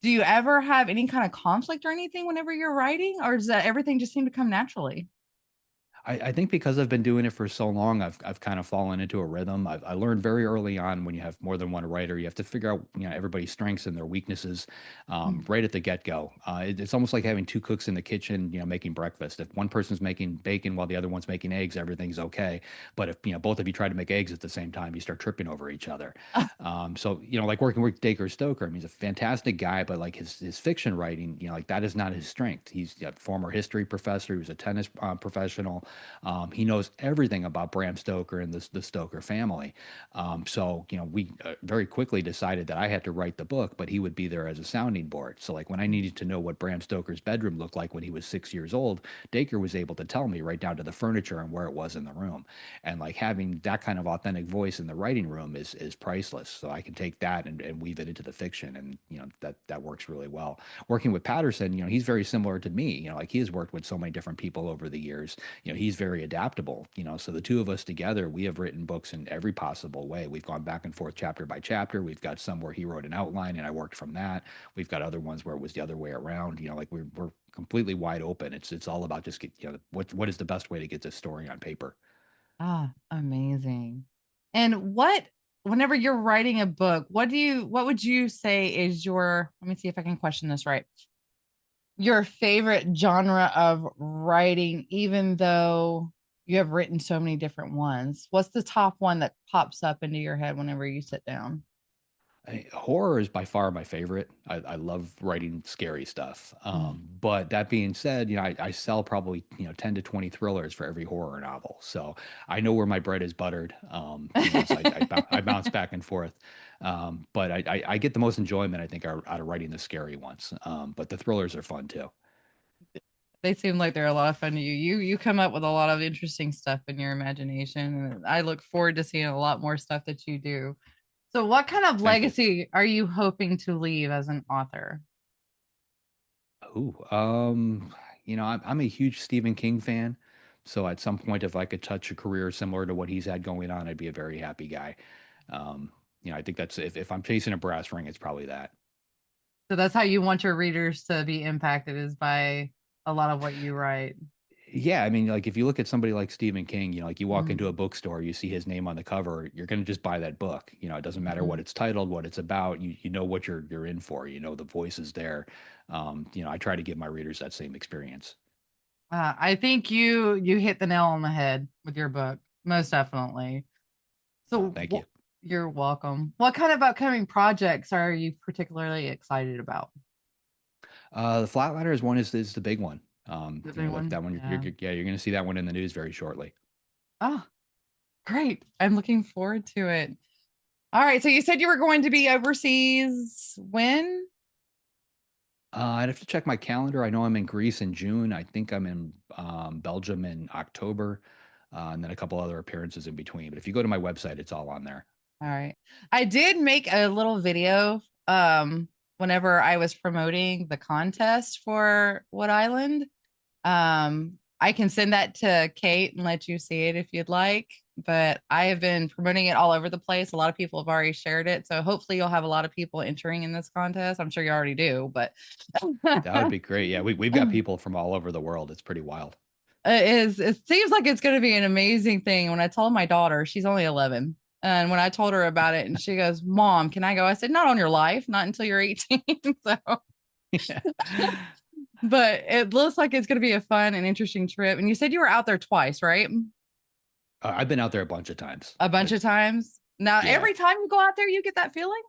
Do you ever have any kind of conflict or anything whenever you're writing, or does that everything just seem to come naturally? I think because I've been doing it for so long, I've kind of fallen into a rhythm. I learned very early on when you have more than one writer, you have to figure out everybody's strengths and their weaknesses right at the get go. It's almost like having two cooks in the kitchen, making breakfast. If one person's making bacon while the other one's making eggs, everything's okay. But if both of you try to make eggs at the same time, you start tripping over each other. So like working with Dacre Stoker, I mean, he's a fantastic guy, but like his fiction writing, like that is not his strength. He's a former history professor. He was a tennis professional. He knows everything about Bram Stoker and the Stoker family. So we very quickly decided that I had to write the book, but he would be there as a sounding board. So like when I needed to know what Bram Stoker's bedroom looked like when he was 6 years old, Dacre was able to tell me right down to the furniture and where it was in the room. And like having that kind of authentic voice in the writing room is priceless. So I can take that and weave it into the fiction, and that works really well. Working with Patterson, he's very similar to me. Like he has worked with so many different people over the years. He's very adaptable. So the two of us together, we have written books in every possible way. We've gone back and forth chapter by chapter. We've got some where he wrote an outline and I worked from that. We've got other ones where it was the other way around. Like we're completely wide open. It's all about just what is the best way to get this story on paper. Ah, amazing. And whenever you're writing a book, what would you say is let me see if I can question this right. Your favorite genre of writing, even though you have written so many different ones? What's the top one that pops up into your head whenever you sit down? Horror is by far my favorite. I love writing scary stuff. Mm. But that being said, I sell probably 10 to 20 thrillers for every horror novel. So I know where my bread is buttered. So I bounce back and forth. But I get the most enjoyment, I think, out of writing the scary ones. But the thrillers are fun too. They seem like they're a lot of fun to you. You come up with a lot of interesting stuff in your imagination, and I look forward to seeing a lot more stuff that you do. So, what kind of Thank you. legacy are you hoping to leave as an author? Ooh, I'm a huge Stephen King fan. So at some point, if I could touch a career similar to what he's had going on, I'd be a very happy guy. Um, I think that's if I'm chasing a brass ring, it's probably that. So that's how you want your readers to be impacted, is by a lot of what you write. Yeah, I mean, like if you look at somebody like Stephen King, like you walk into Mm-hmm. a bookstore, you see his name on the cover, you're going to just buy that book. It doesn't matter Mm-hmm. what it's titled, what it's about. You know what you're in for. The voice is there. I try to give my readers that same experience. I think you hit the nail on the head with your book, most definitely. Oh, So thank you. you're welcome. What kind of upcoming projects are you particularly excited about? The Flatliners one is the big one. The big one? That one, Yeah. yeah, you're going to see that one in the news very shortly. Oh, great. I'm looking forward to it. All right. So you said you were going to be overseas when? I'd have to check my calendar. I know I'm in Greece in June. I think I'm in Belgium in October, and then a couple other appearances in between. But if you go to my website, it's all on there. All right. I did make a little video whenever I was promoting the contest for Wood Island. I can send that to Kate and let you see it if you'd like. But I have been promoting it all over the place. A lot of people have already shared it. So hopefully you'll have a lot of people entering in this contest. I'm sure you already do, but That would be great. Yeah, we've got people from all over the world. It's pretty wild. it seems like it's going to be an amazing thing. When I told my daughter, she's only 11, and when I told her about it, and she goes, "Mom, can I go?" I said, "Not on your life, not until you're 18." So, Yeah. but it looks like it's going to be a fun and interesting trip. And you said you were out there twice, right? I've been out there a bunch of times. A bunch of times. Now, Yeah, every time you go out there, you get that feeling.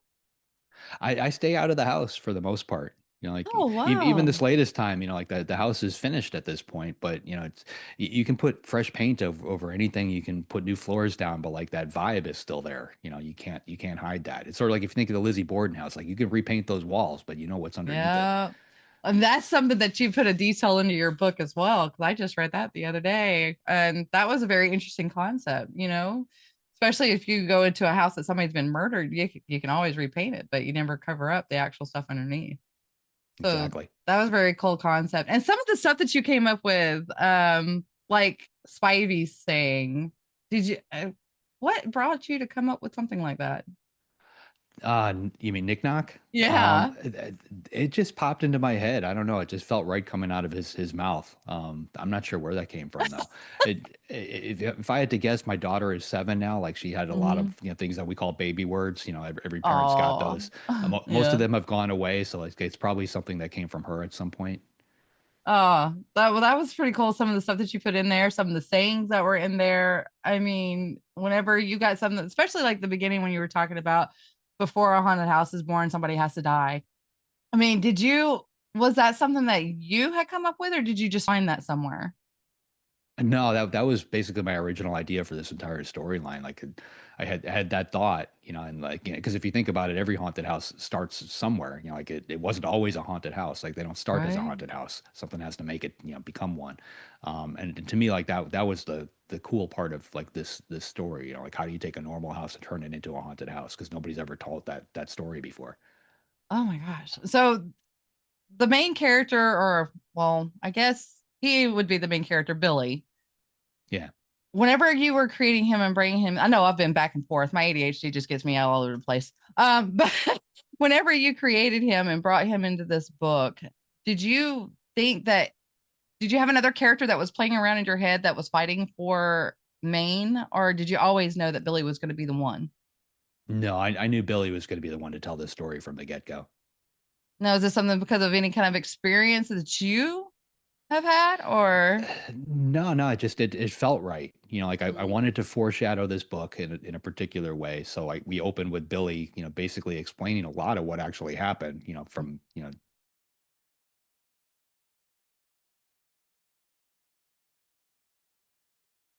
I stay out of the house for the most part. Like Oh, even wow. this latest time, like the house is finished at this point, but it's you can put fresh paint over anything. You can put new floors down, but like that vibe is still there. You can't hide that. It's sort of like if you think of the Lizzie Borden house, like you can repaint those walls, but you know what's underneath it. Yeah. And that's something that you put a detail into your book as well, because I just read that the other day. And that was a very interesting concept, especially if you go into a house that somebody's been murdered, you can always repaint it, but you never cover up the actual stuff underneath. So Exactly. that was a very cool concept. And some of the stuff that you came up with, like Spivey saying, did you, what brought you to come up with something like that? You mean Nick Knock? Yeah. It just popped into my head. I don't know. It just felt right coming out of his mouth. I'm not sure where that came from though. If I had to guess, my daughter is 7 now. Like she had a lot of things that we call baby words. Every parent's got Oh, those. Most yeah. of them have gone away, so like, it's probably something that came from her at some point. Oh, that was pretty cool. Some of the stuff that you put in there, some of the sayings that were in there. I mean, whenever you got something, especially like the beginning when you were talking about before a haunted house is born, somebody has to die. I mean, was that something that you had come up with, or did you just find that somewhere? No, that was basically my original idea for this entire storyline. Like, I had that thought, and like, because if you think about it, every haunted house starts somewhere. Like it wasn't always a haunted house. Like they don't start as a Right. haunted house. Something has to make it, become one. And to me, like that was the cool part of like this story. Like how do you take a normal house and turn it into a haunted house? Because nobody's ever told that story before. Oh my gosh. So the main character, or well, I guess he would be the main character, Billy. Yeah. Whenever you were creating him and bringing him, I know I've been back and forth. My ADHD just gets me all over the place. But whenever you created him and brought him into this book, did you think that, did you have another character that was playing around in your head that was fighting for Maine, or did you always know that Billy was going to be the one? No, I knew Billy was going to be the one to tell this story from the get-go. Now, is this something because of any kind of experience that you have had, or? No, it felt right. Like I Mhm. wanted to foreshadow this book in a particular way. So like we opened with Billy, basically explaining a lot of what actually happened, from,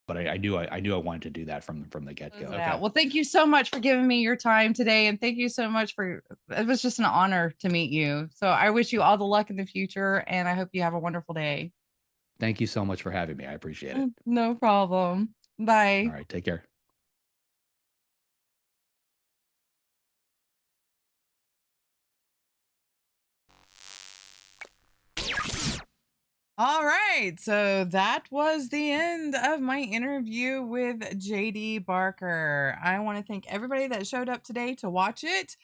but I knew I wanted to do that from the get-go. Okay. Well, thank you so much for giving me your time today. And thank you so much it was just an honor to meet you. So I wish you all the luck in the future, and I hope you have a wonderful day. Thank you so much for having me. I appreciate it. No problem. All Bye. right, take care. All right. So that was the end of my interview with JD Barker. I want to thank everybody that showed up today to watch it.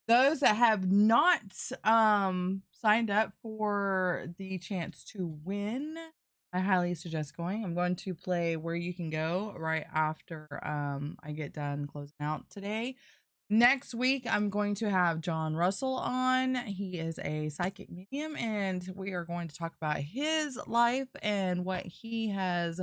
Those that have not signed up for the chance to win, I highly suggest going. I'm going to play Where You Can Go right after I get done closing out today. Next week, I'm going to have John Russell on. He is a psychic medium, and we are going to talk about his life and what he has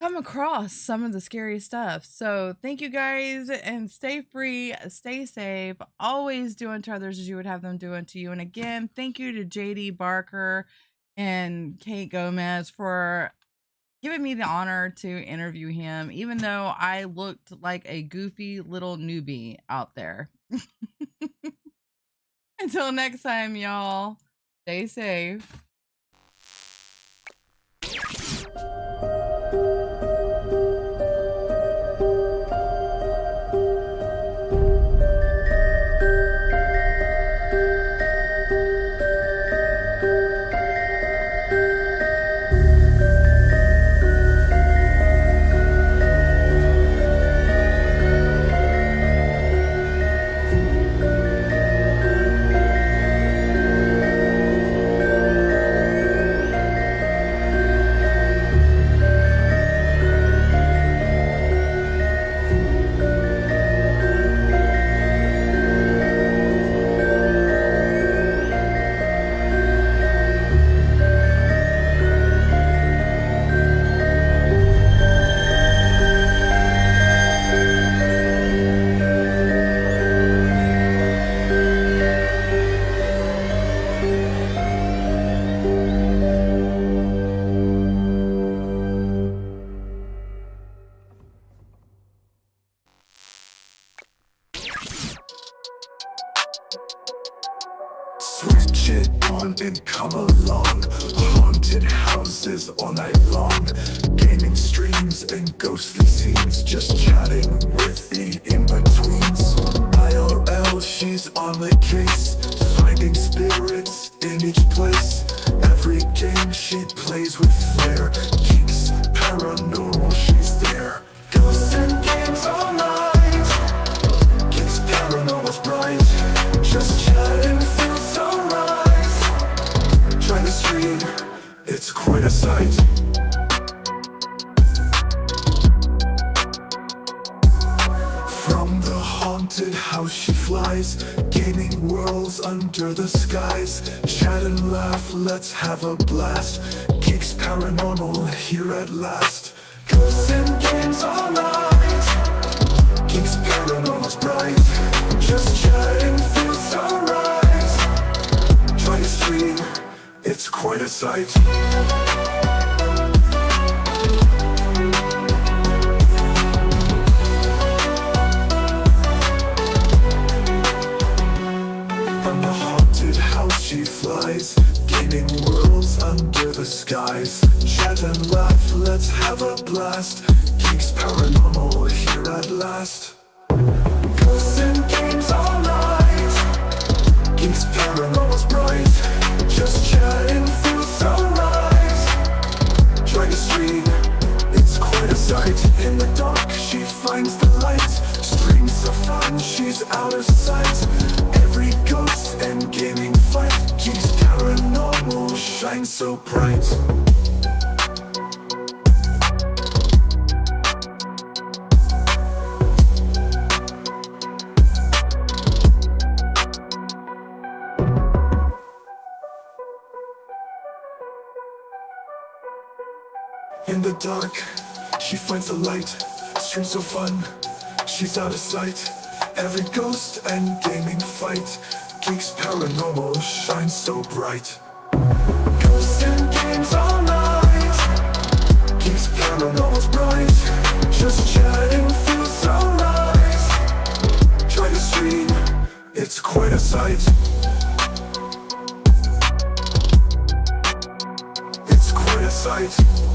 come across, some of the scary stuff. So thank you guys, and stay free, stay safe, always do unto others as you would have them do unto you. And again, thank you to JD Barker and Kate Gomez for giving me the honor to interview him, even though I looked like a goofy little newbie out there. Until next time, y'all, stay safe. Switch it on and come along. Haunted houses all night long. Gaming streams and ghostly scenes. Just chatting with the in-betweens. IRL, she's on the case. Finding spirits in each place. Every game she plays with flair. G.E.E.K.S, paranormal, she's there. Ghosts and games all night. G.E.E.K.S, paranormal. house she flies, gaining worlds under the skies. Chat and laugh, let's have a blast. Geeks paranormal here at last. Ghosts and games all night. Geeks paranormal's bright. Just chatting feels alright. Try to stream, it's quite a sight. She flies, gaining worlds under the skies. Chat and laugh, let's have a blast. Geeks paranormal here at last. Ghosts and games all night. Geeks paranormal's bright. Just chatting feels alright. Try to stream, it's quite a sight. In the dark, she finds the light. Streams so fun, she's out of sight. Every ghost and gaming fight. Geeks paranormal shines so bright. In the dark, she finds the light. Streams so fun, she's out of sight. Every ghost and gaming fight. Geeks paranormal shines so bright. Ghosts and games all night. Geeks paranormal's bright. Just chatting feels alright. Try to stream, it's quite a sight. It's quite a sight.